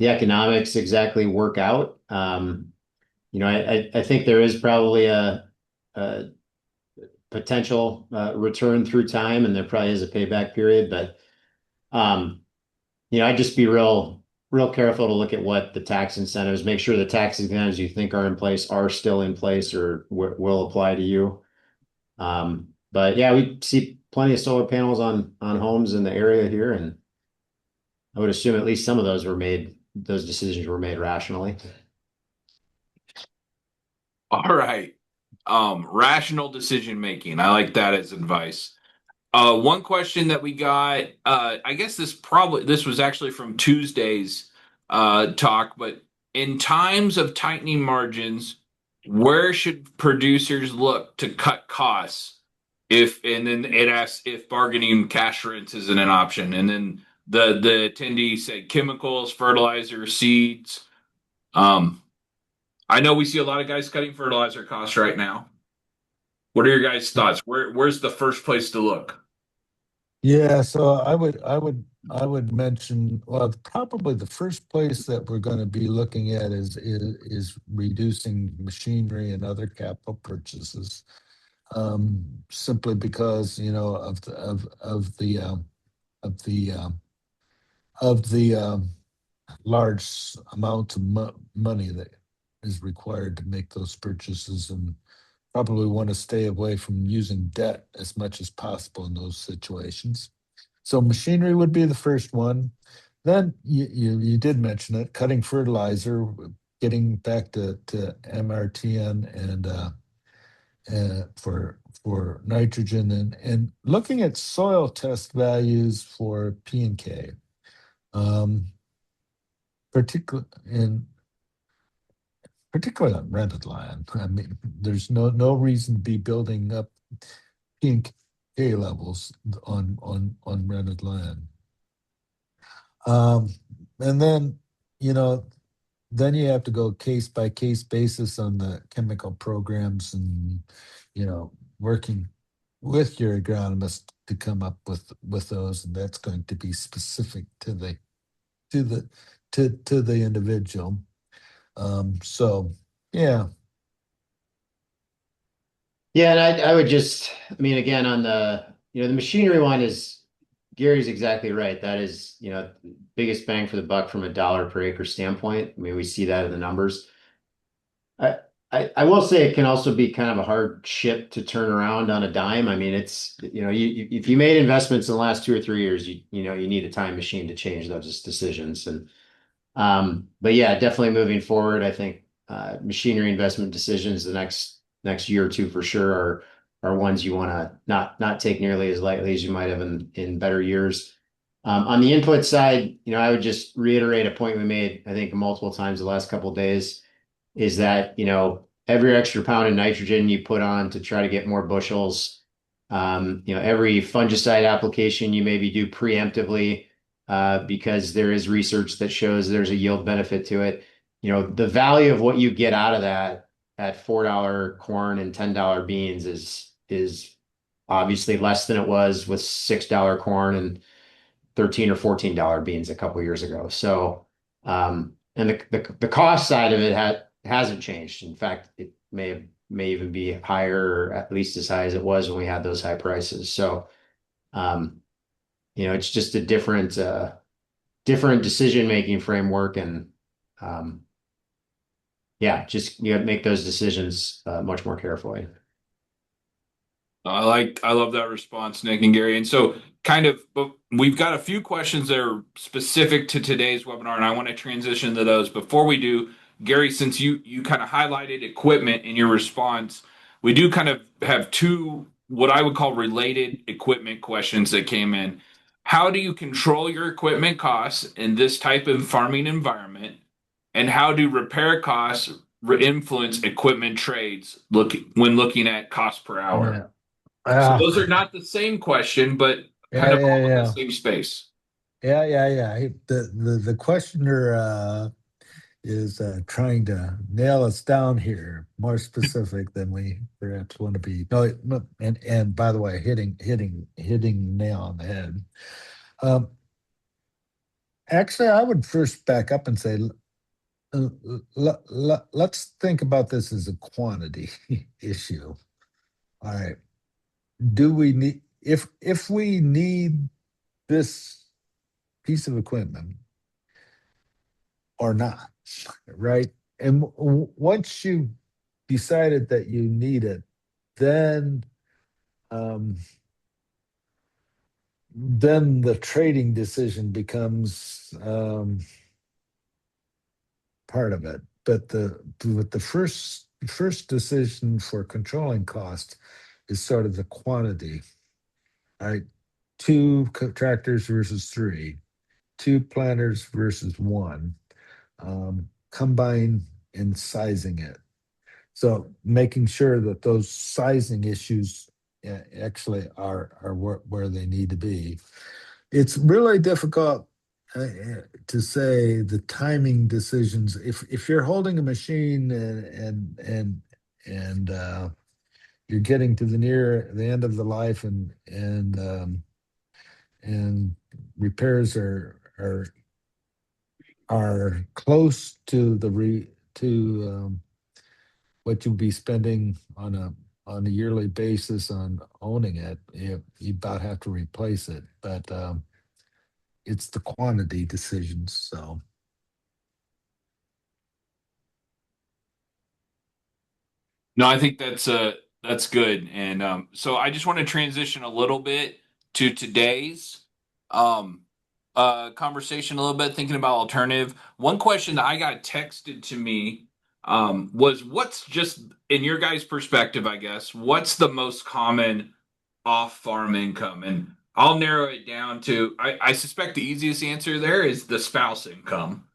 economics exactly work out. I think there is probably a potential return through time, and there probably is a payback period, but um, I'd just be real careful to look at what the tax incentives, make sure the tax incentives you think are in place are still in place or will apply to you. But yeah, we see plenty of solar panels on homes in the area here, and I would assume at least some of those were made those decisions were made rationally. All right. Rational decision making. I like that as advice. One question that we got, I guess this was actually from Tuesday's talk, but in times of tightening margins, where should producers look to cut costs? And then it asks if bargaining cash rents isn't an option. And then the attendee said chemicals, fertilizer, seeds. Um, I know we see a lot of guys cutting fertilizer costs right now. What are your guys' thoughts? Where's the first place to look? Yeah, so I would mention, well, probably the first place that we're going to be looking at is reducing machinery and other capital purchases, simply because of the of the large amount of money that is required to make those purchases, and probably want to stay away from using debt as much as possible in those situations. So machinery would be the first one. Then you did mention it, cutting fertilizer, getting back to MRTN and for nitrogen, and looking at soil test values for P and K, um, in particularly on rented land. I mean, there's no reason to be building up P and K levels on rented land. Um, and then, you know, then you have to go case by case basis on the chemical programs, and, working with your agronomist to come up with those, and that's going to be specific to the to the individual. So yeah. Yeah, and I would just, I mean, again, on the machinery one is Gary's exactly right. That is, biggest bang for the buck from a dollar per acre standpoint. I mean, we see that in the numbers. I, I will say it can also be kind of a hard ship to turn around on a dime. I mean, it's, if you made investments in the last 2 or 3 years, you need a time machine to change those decisions. But yeah, definitely moving forward, I think machinery investment decisions the next year or two for sure are ones you want to not take nearly as lightly as you might have in better years. On the input side, I would just reiterate a point we made, I think, multiple times the last couple of days, is that, every extra pound of nitrogen you put on to try to get more bushels, every fungicide application you maybe do preemptively, because there is research that shows there's a yield benefit to it. The value of what you get out of that at $4 corn and $10 beans is obviously less than it was with $6 corn and $13 or $14 beans a couple years ago. So, and the cost side of it hasn't changed. In fact, it may even be higher, or at least as high as it was when we had those high prices. So, um, it's just a different decision-making framework, and um, yeah, just you have to make those decisions much more carefully. I love that response, Nick and Gary. And so but we've got a few questions that are specific to today's webinar, and I want to transition to those. Before we do, Gary, since you kind of highlighted equipment in your response, we do kind of have two what I would call related equipment questions that came in. How do you control your equipment costs in this type of farming environment? And how do repair costs influence equipment trades when looking at cost per hour? Yeah. So those are Ah, not the same question, but kind yeah, of yeah, all in the yeah. same space. Yeah. The questioner is trying to nail us down here, more specific than we perhaps want to be. No, and by the way, hitting nail on the head. Um, Actually, I would first back up and say, let's think about this as a quantity issue. All right. Do we need if we need this piece of equipment or not, right? And once you decided that you need it, then um, then the trading decision becomes part of it, but the first decision for controlling cost is sort of the quantity, right? Two tractors versus three, two planters versus one, combine and sizing it. So making sure that those sizing issues actually are where they need to be. It's really difficult to say the timing decisions. If you're holding a machine and you're getting to the end of the life and repairs are close to what you'll be spending on a yearly basis on owning it, you about have to replace it. But it's the quantity decisions. So No, I think that's good. And so I just want to transition a little bit to today's um, conversation a little bit, thinking about alternative. One question that I got texted to me was what's just in your guys' perspective, I guess, what's the most common off-farm income? And I'll narrow it down to I suspect the easiest answer there is the spouse income.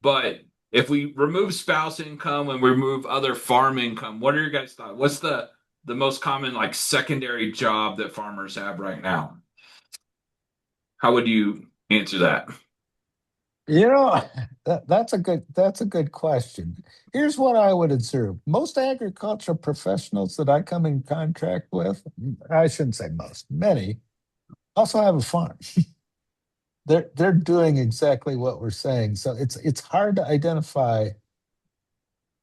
But if we remove spouse income and we remove other farm income, what are your guys' thoughts? What's the most common like secondary job that farmers have right now? How would you answer that? you know that's a good question. Here's what I would observe. Most agricultural professionals that I come in contact with, I shouldn't say most, many also have a farm. They're doing exactly what we're saying. So it's hard to identify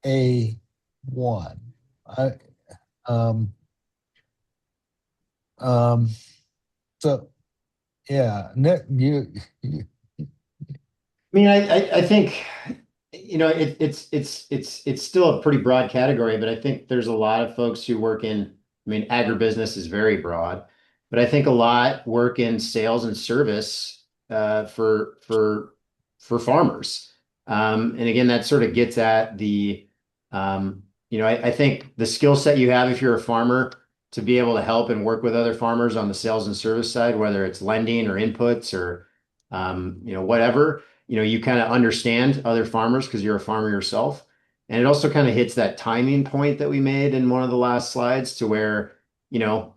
a one. I um um so yeah, Nick, you I mean, I think, it's still a pretty broad category, but I think there's a lot of folks who work in, I mean, agribusiness is very broad, but I think a lot work in sales and service for farmers. And again, that sort of gets at I think the skill set you have if you're a farmer to be able to help and work with other farmers on the sales and service side, whether it's lending or inputs or whatever, you kind of understand other farmers because you're a farmer yourself. And it also kind of hits that timing point that we made in one of the last slides to where,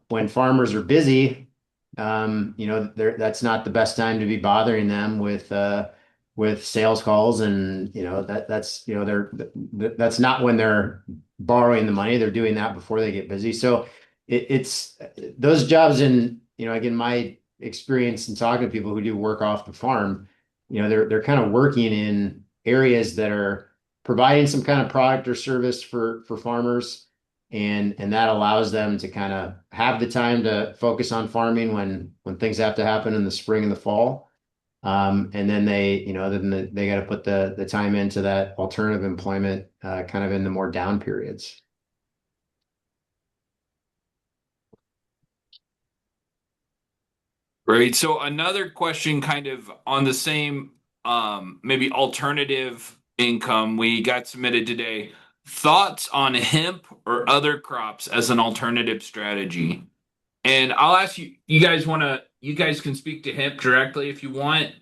when farmers are busy, that's not the best time to be bothering them with sales calls. And, that's not when they're borrowing the money. They're doing that before they get busy. So it's those jobs in, again, my experience in talking to people who do work off the farm, they're kind of working in areas that are providing some kind of product or service for farmers, and that allows them to kind of have the time to focus on farming when things have to happen in the spring and the fall. And then they got to put the time into that alternative employment, kind of in the more down periods. Great. So another question kind of on the same maybe alternative income we got submitted today. Thoughts on hemp or other crops as an alternative strategy? And I'll ask you, you guys can speak to hemp directly if you want.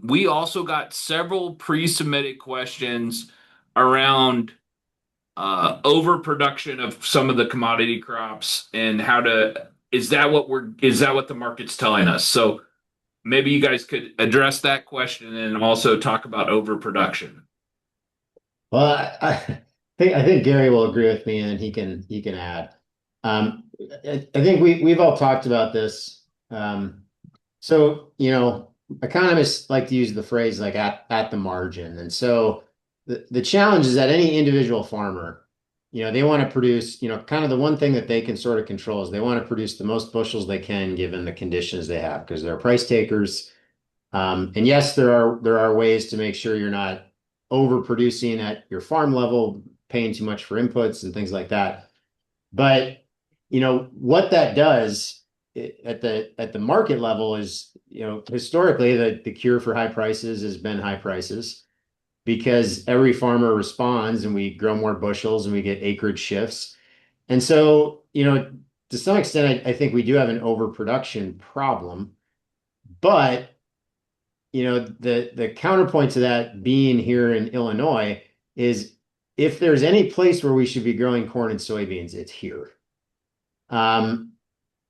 We also got several pre-submitted questions around overproduction of some of the commodity crops and is that what the market's telling us? So maybe you guys could address that question and also talk about overproduction. Well, I think Gary will agree with me, and he can add. I think we've all talked about this. So, economists like to use the phrase like at the margin. And so the challenge is that any individual farmer, they want to produce, kind of the one thing that they can sort of control is they want to produce the most bushels they can given the conditions they have because they're price takers. And yes, there are ways to make sure you're not overproducing at your farm level, paying too much for inputs and things like that. But what that does at the market level is, historically the cure for high prices has been high prices. because every farmer responds and we grow more bushels and we get acreage shifts. And so, to some extent, I think we do have an overproduction problem. But, the counterpoint to that being here in Illinois is if there's any place where we should be growing corn and soybeans, it's here. Um,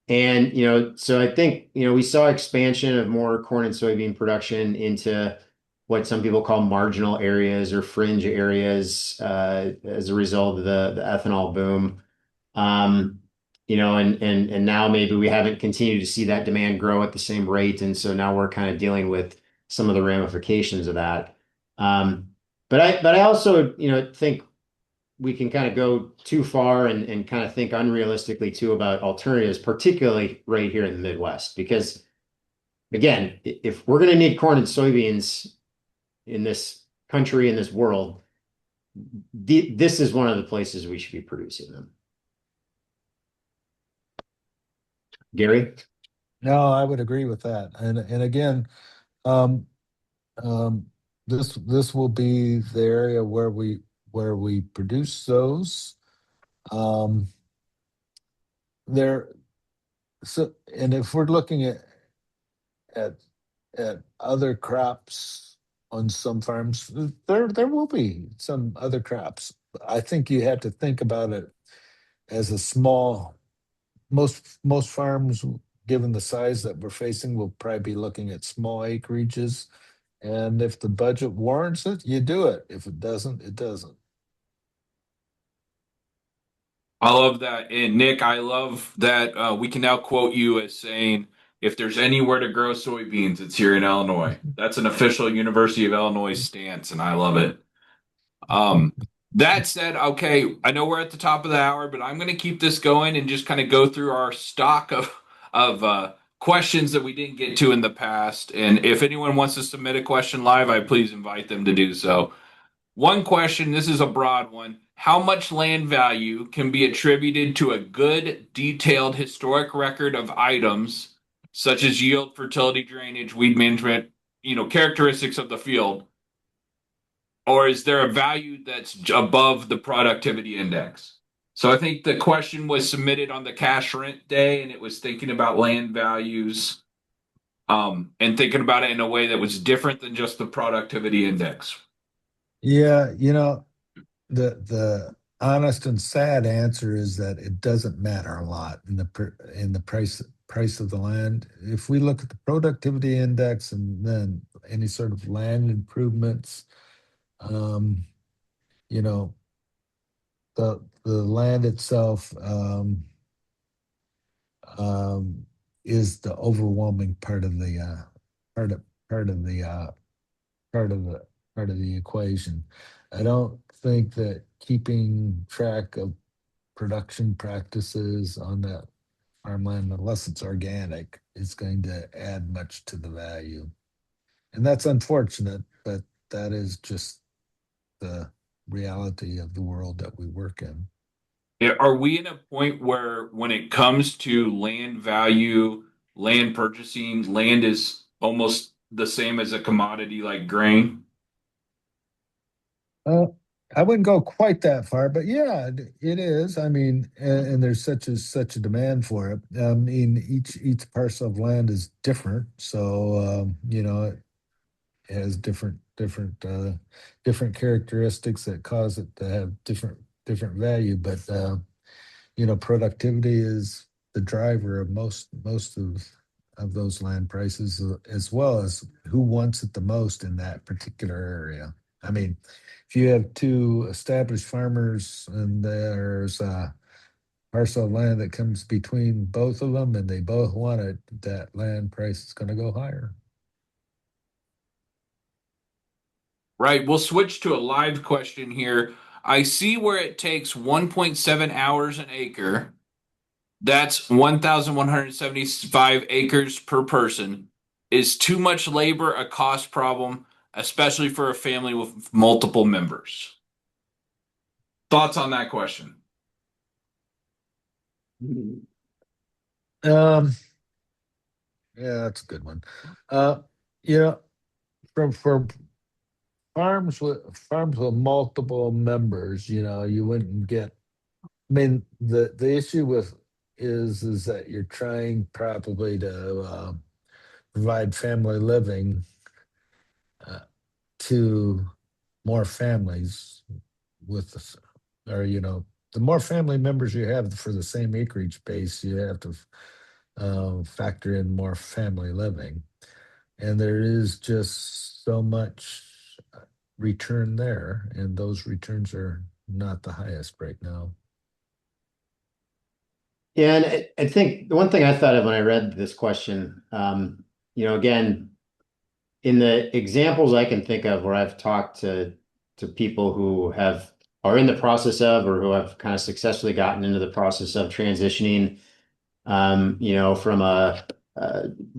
and, so I think, we saw expansion of more corn and soybean production into what some people call marginal areas or fringe areas as a result of the ethanol boom. Um, and now maybe we haven't continued to see that demand grow at the same rate. And so now we're kind of dealing with some of the ramifications of that. Um, but I also, think we can kind of go too far and kind of think unrealistically too about alternatives, particularly right here in the Midwest. Because again, if we're going to need corn and soybeans in this country, in this world, this is one of the places we should be producing them. Gary? No, I would agree with that. And again, um, um, this will be the area where we produce those. Um, there so and if we're looking at at other crops on some farms, there will be some other crops. I think you have to think about it as a small. Most farms, given the size that we're facing, will probably be looking at small acreages. And if the budget warrants it, you do it. If it doesn't, it doesn't. I love that. And Nick, I love that we can now quote you as saying, if there's anywhere to grow soybeans, it's here in Illinois. That's an official University of Illinois stance, and I love it. Um, that said, okay, I know we're at the top of the hour, but I'm going to keep this going and just kind of go through our stock of questions that we didn't get to in the past. And if anyone wants to submit a question live, I please invite them to do so. One question, this is a broad one. How much land value can be attributed to a good, detailed historic record of items such as yield, fertility, drainage, weed management, characteristics of the field? Or is there a value that's above the productivity index? So I think the question was submitted on the cash rent day, and it was thinking about land values, and thinking about it in a way that was different than just the productivity index. Yeah, the honest and sad answer is that it doesn't matter a lot in the price of the land. If we look at the productivity index and then any sort of land improvements, um, you know, the land itself um, is the overwhelming part of the part of part of the part of the part of the equation. I don't think that keeping track of production practices on that farmland, unless it's organic, is going to add much to the value. And that's unfortunate, but that is just the reality of the world that we work in. Are we in a point where, when it comes to land value, land purchasing, land is almost the same as a commodity like grain? Uh, I wouldn't go quite that far, but yeah, it is. I mean, and there's such a demand for it. I mean, each parcel of land is different, so it has different characteristics that cause it to have different value. But productivity is the driver of most of those land prices, as well as who wants it the most in that particular area. I mean, if you have two established farmers and there's a parcel of land that comes between both of them and they both want it, that land price is going to go higher. Right. We'll switch to a live question here. I see where it takes 1.7 hours an acre. That's 1,175 acres per person. Is too much labor a cost problem, especially for a family with multiple members? Thoughts on that question? Um, yeah, that's a good one. Uh, you know, from farms with multiple members, you wouldn't get. I mean, the issue with is that you're trying probably to provide family living uh, to more families with or the more family members you have for the same acreage base, you have to factor in more family living, and there is just so much return there, and those returns are not the highest right now. Yeah, and I think the one thing I thought of when I read this question, again, in the examples I can think of where I've talked to people who are in the process of or who have kind of successfully gotten into the process of transitioning, from a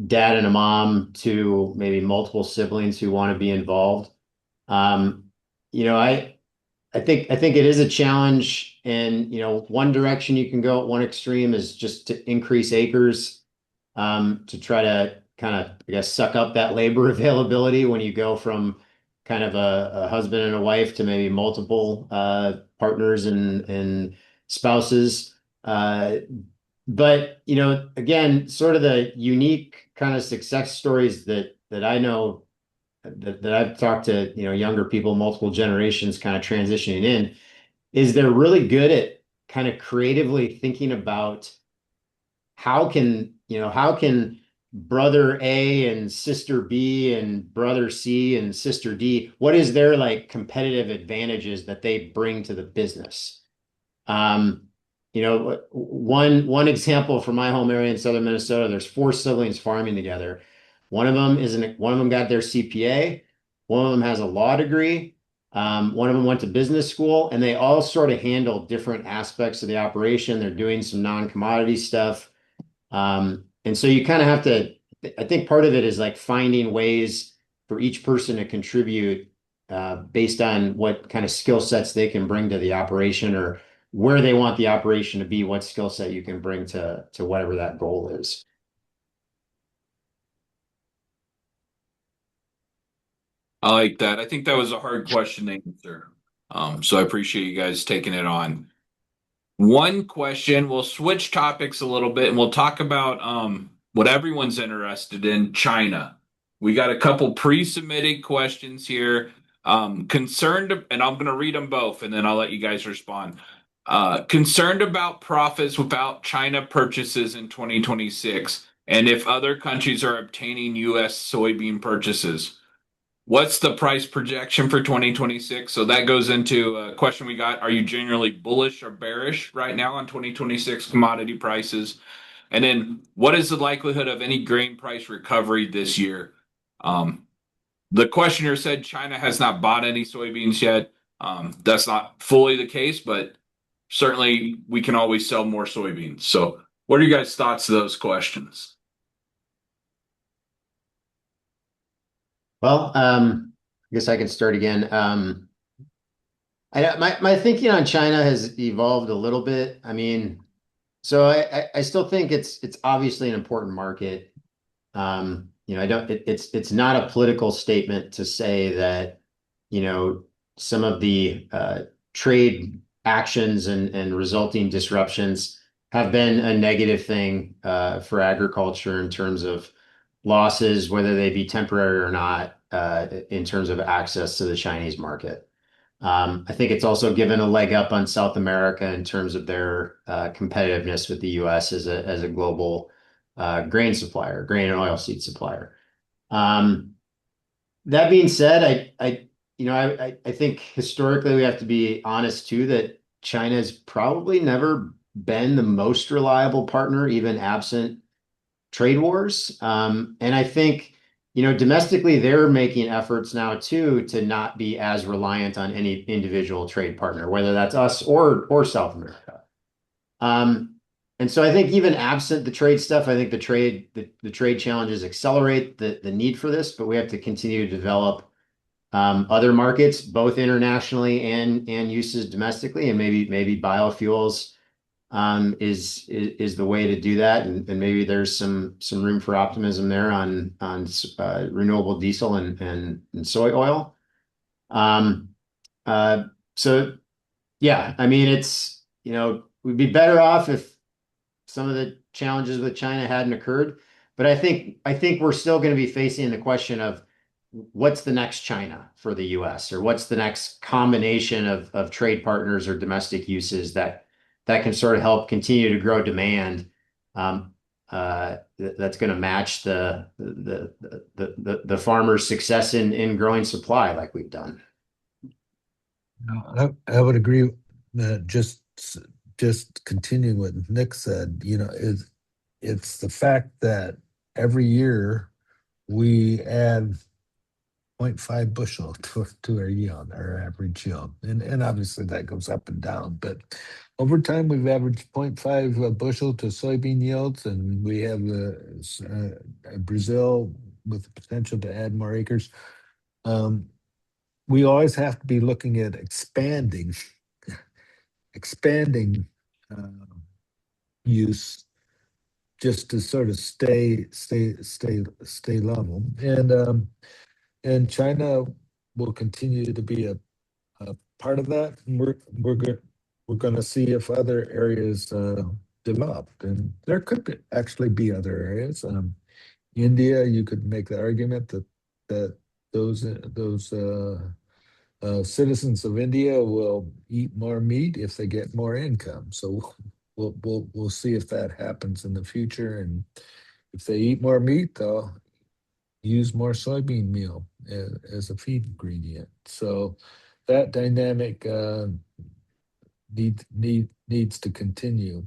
dad and a mom to maybe multiple siblings who want to be involved. Um, you know, I think it is a challenge, and one direction you can go at one extreme is just to increase acres, to try to kind of, I guess, suck up that labor availability when you go from kind of a husband and a wife to maybe multiple partners and spouses. But again, sort of the unique kind of success stories that I know that I've talked to, younger people, multiple generations kind of transitioning in, is they're really good at kind of creatively thinking about how can brother A and sister B and brother C and sister D, what is their like competitive advantages that they bring to the business? Um, one example from my home area in southern Minnesota, there's four siblings farming together. One of them got their CPA, one of them has a law degree, one of them went to business school, and they all sort of handle different aspects of the operation. They're doing some non-commodity stuff. And so you kind of have to, I think part of it is like finding ways for each person to contribute based on what kind of skill sets they can bring to the operation or where they want the operation to be, what skill set you can bring to whatever that goal is. I like that. I think that was a hard question to answer. So I appreciate you guys taking it on. One question, we'll switch topics a little bit and we'll talk about what everyone's interested in, China. We got a couple pre-submitted questions here. Concerned, and I'm going to read them both and then I'll let you guys respond. Concerned about profits without China purchases in 2026 and if other countries are obtaining U.S. soybean purchases. What's the price projection for 2026? So that goes into a question we got. Are you generally bullish or bearish right now on 2026 commodity prices? And then what is the likelihood of any grain price recovery this year? Um, the questioner said China has not bought any soybeans yet. That's not fully the case, but certainly we can always sell more soybeans. So what are you guys' thoughts to those questions? Well, I guess I can start again. My thinking on China has evolved a little bit. I mean, so I still think it's obviously an important market. I don't, it's not a political statement to say that, you know, some of the trade actions and resulting disruptions have been a negative thing for agriculture in terms of losses, whether they be temporary or not, in terms of access to the Chinese market. I think it's also given a leg up on South America in terms of their competitiveness with the U.S. as a global grain supplier, grain and oilseed supplier. Um, that being said, I think historically we have to be honest too that China's probably never been the most reliable partner, even absent trade wars. And I think, domestically, they're making efforts now too to not be as reliant on any individual trade partner, whether that's us or South America. Um, and so I think even absent the trade stuff, I think the trade challenges accelerate the need for this, but we have to continue to develop other markets, both internationally and uses domestically, and maybe biofuels is the way to do that, and maybe there's some room for optimism there on renewable diesel and soy oil. Um, so yeah, I mean, we'd be better off if some of the challenges with China hadn't occurred. But I think we're still going to be facing the question of what's the next China for the US, or what's the next combination of trade partners or domestic uses that can sort of help continue to grow demand, that's going to match the farmer's success in growing supply like we've done. I would agree that just continuing what Nick said, it's the fact that every year we add zero point 0.5 bushel to our yield, our average yield. And obviously that goes up and down, but over time we've averaged 0.5 bushel to soybean yields, and we have Brazil with the potential to add more acres. Um, we always have to be looking at expanding uh, use just to sort of stay level. And China will continue to be a part of that. And we're going to see if other areas develop, and there could actually be other areas. India, you could make the argument that those citizens of India will eat more meat if they get more income. So we'll see if that happens in the future, and if they eat more meat, they'll use more soybean meal as a feed ingredient. So that dynamic needs to continue.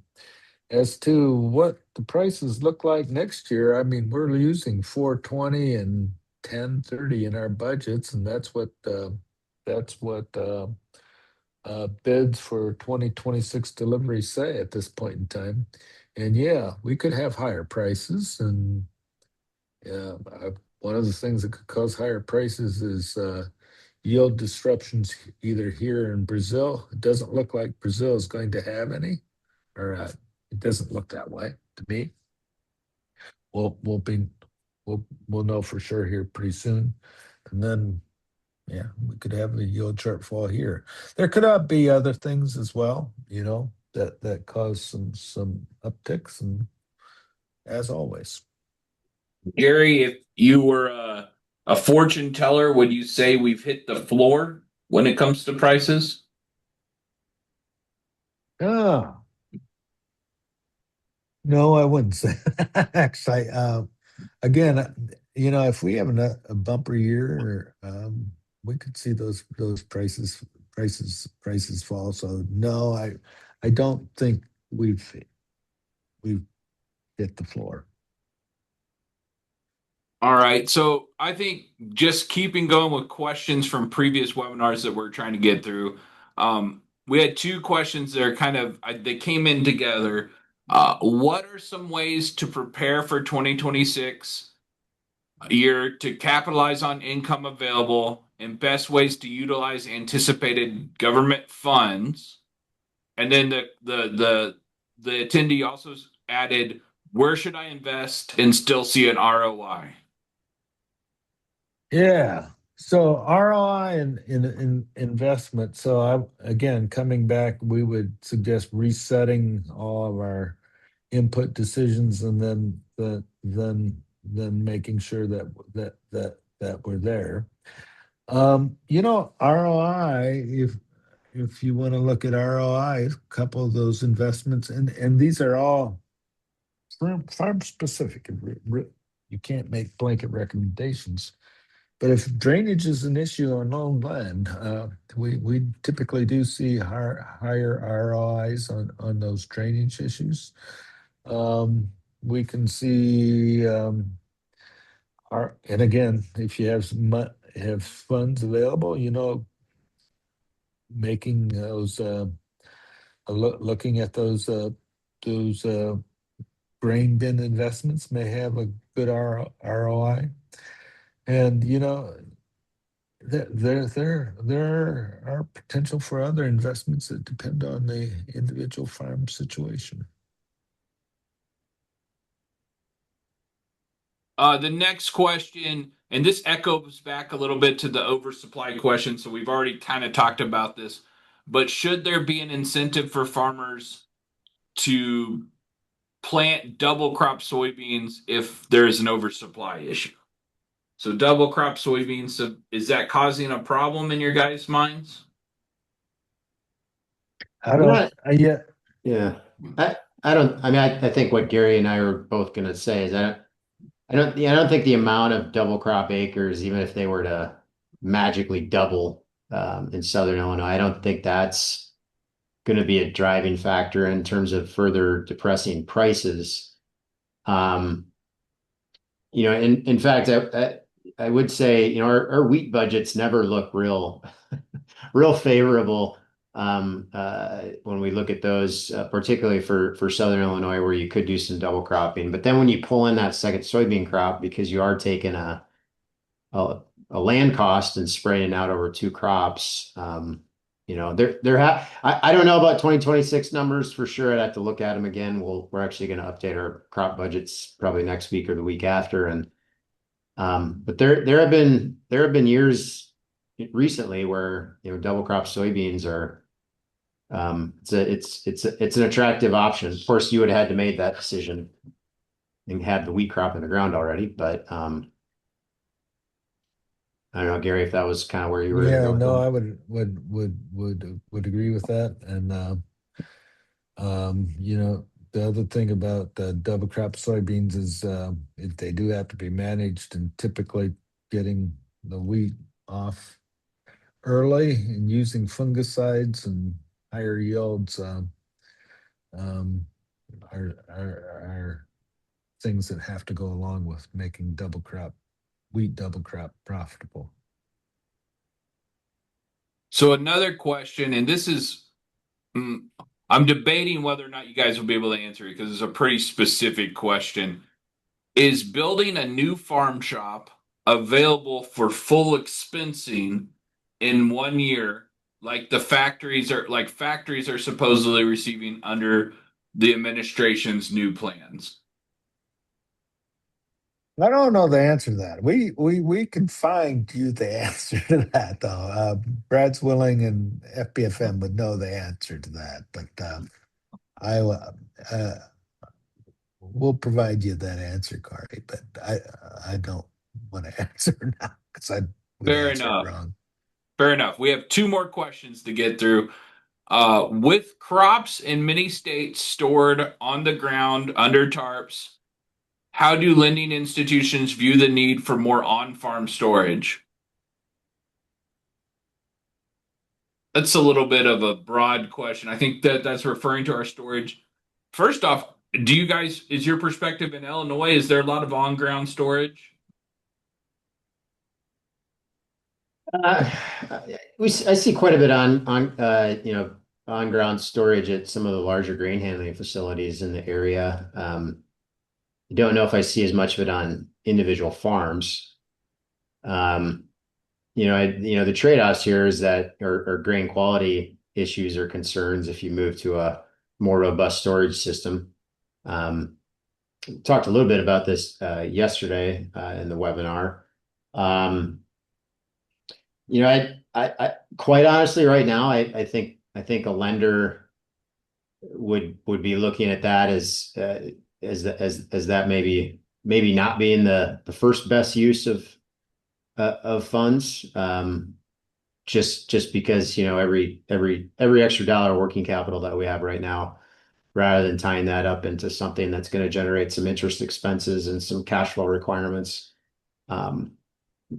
As to what the prices look like next year, I mean, we're using 420 and 1030 in our budgets, and that's what bids for 2026 deliveries say at this point in time. And yeah, we could have higher prices, and yeah, one of the things that could cause higher prices is yield disruptions either here in Brazil. It doesn't look like Brazil is going to have any, or it doesn't look that way to me. We'll know for sure here pretty soon, and then yeah, we could have a yield shortfall here. There could be other things as well, that cause some upticks, and as always. Jerry, if you were a fortune teller, would you say we've hit the floor when it comes to prices? Ah, no, I wouldn't say that. Actually, again, if we have a bumper year, we could see those prices fall. So no, I don't think we've hit the floor. All right. So I think just keeping going with questions from previous webinars that we're trying to get through. We had two questions that are they came in together. What are some ways to prepare for 2026 year to capitalize on income available and best ways to utilize anticipated government funds? And then the attendee also added, where should I invest and still see an ROI? Yeah. So ROI in investment. So again, coming back, we would suggest resetting all of our input decisions, and then making sure that we're there. ROI, if you want to look at ROI, a couple of those investments, and these are all farm specific. You can't make blanket recommendations. But if drainage is an issue on owned land, we typically do see higher ROIs on those drainage issues. We can see, and again, if you have funds available, making those, looking at those grain bin investments may have a good ROI. And there are potential for other investments that depend on the individual farm situation. The next question, and this echoes back a little bit to the oversupply question, so we've already kind of talked about this, but should there be an incentive for farmers to plant double crop soybeans if there is an oversupply issue? So double crop soybeans, so is that causing a problem in your guys' minds? I I'm don't, not, yeah, yeah. I don't, I mean, I think what Gary and I are both going to say is I don't think the amount of double crop acres, even if they were to magically double in Southern Illinois, I don't think that's going to be a driving factor in terms of further depressing prices. Um, in fact, I would say, our wheat budgets never look real favorable when we look at those, particularly for Southern Illinois, where you could do some double cropping. But then when you pull in that second soybean crop, because you are taking a land cost and spreading it out over two crops, I don't know about 2026 numbers for sure. I'd have to look at them again. We're actually going to update our crop budgets probably next week or the week after, and but there have been years recently where double crop soybeans are it's an attractive option. Of course, you would have had to make that decision and have the wheat crop in the ground already, but I don't know, Gary, if that was kind of where you were going to yeah, go with no, I them. would agree with that. And the other thing about double crop soybeans is if they do have to be managed, and typically getting the wheat off early and using fungicides and higher yields um, are things that have to go along with making wheat double crop profitable. So another question, and this is, mm, I'm debating whether or not you guys will be able to answer it because it's a pretty specific question. Is building a new farm shop available for full expensing in 1 year, like factories are supposedly receiving under the administration's new plans? I don't know the answer to that. We can find you the answer to that though. Brad Swilling and FBFM would know the answer to that, but I uh, will provide you that answer, Carly. But I don't want to answer now because I would Fair answer it enough. wrong. Fair enough. We have two more questions to get through. With crops in many states stored on the ground under tarps, how do lending institutions view the need for more on-farm storage? That's a little bit of a broad question. I think that that's referring to our storage. First off, is your perspective in Illinois, is there a lot of on-ground storage? Uh, I see quite a bit on ground storage at some of the larger grain handling facilities in the area. I don't know if I see as much of it on individual farms. Um, the trade-offs here is that or grain quality issues or concerns if you move to a more robust storage system. Um, Talked a little bit about this yesterday in the webinar. Um, I quite honestly right now, I think a lender would be looking at that as that maybe not being the first best use of funds. Just because every extra dollar working capital that we have right now, rather than tying that up into something that's going to generate some interest expenses and some cash flow requirements, um,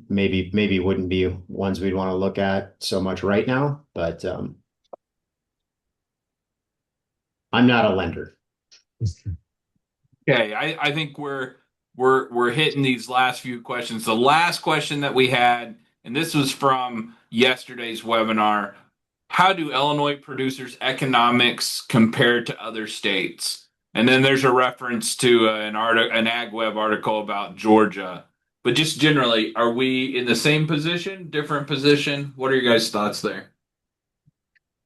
maybe wouldn't be ones we'd want to look at so much right now. But I'm not a lender. Okay, I think we're hitting these last few questions. The last question that we had, and this was from yesterday's webinar, how do Illinois producers' economics compare to other states? And then there's a reference to an AgWeb article about Georgia. But just generally, are we in the same position, different position? What are your guys' thoughts there?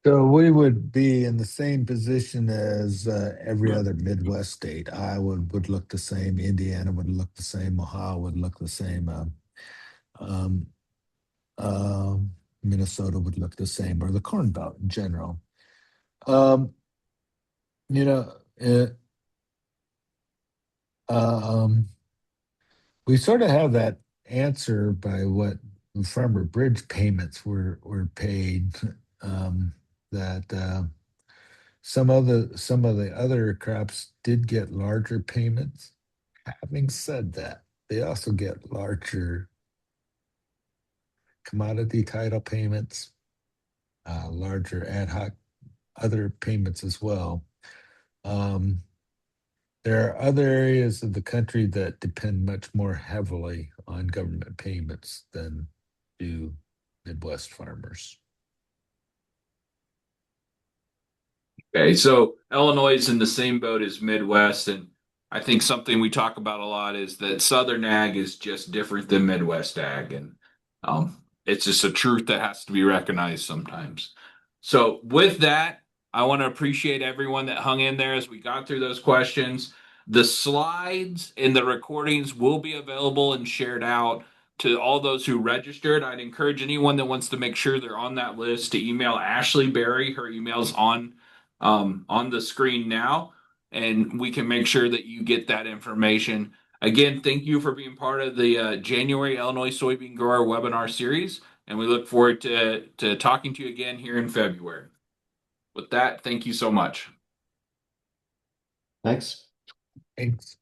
So we would be in the same position as every other Midwest state. Iowa would look the same. Indiana would look the same. Ohio would look the same. Um, um, Minnesota would look the same, or the Corn Belt in general. Um, you know, um, we sort of have that answer by what farmer bridge payments were paid. Um, that some of the other crops did get larger payments. Having said that, they also get larger commodity title payments, larger ad hoc other payments as well. Um, there are other areas of the country that depend much more heavily on government payments than do Midwest farmers. Okay, so Illinois is in the same boat as Midwest, and I think something we talk about a lot is that Southern ag is just different than Midwest ag, and it's just a truth that has to be recognized sometimes. So, with that, I want to appreciate everyone that hung in there as we got through those questions. The slides and the recordings will be available and shared out to all those who registered. I'd encourage anyone that wants to make sure they're on that list to email Ashley Berry. Her email's on the screen now, and we can make sure that you get that information. Again, thank you for being part of the January Illinois Soybean Grower webinar series, and we look forward to talking to you again here in February. With that, thank you so much. Thanks. Thanks.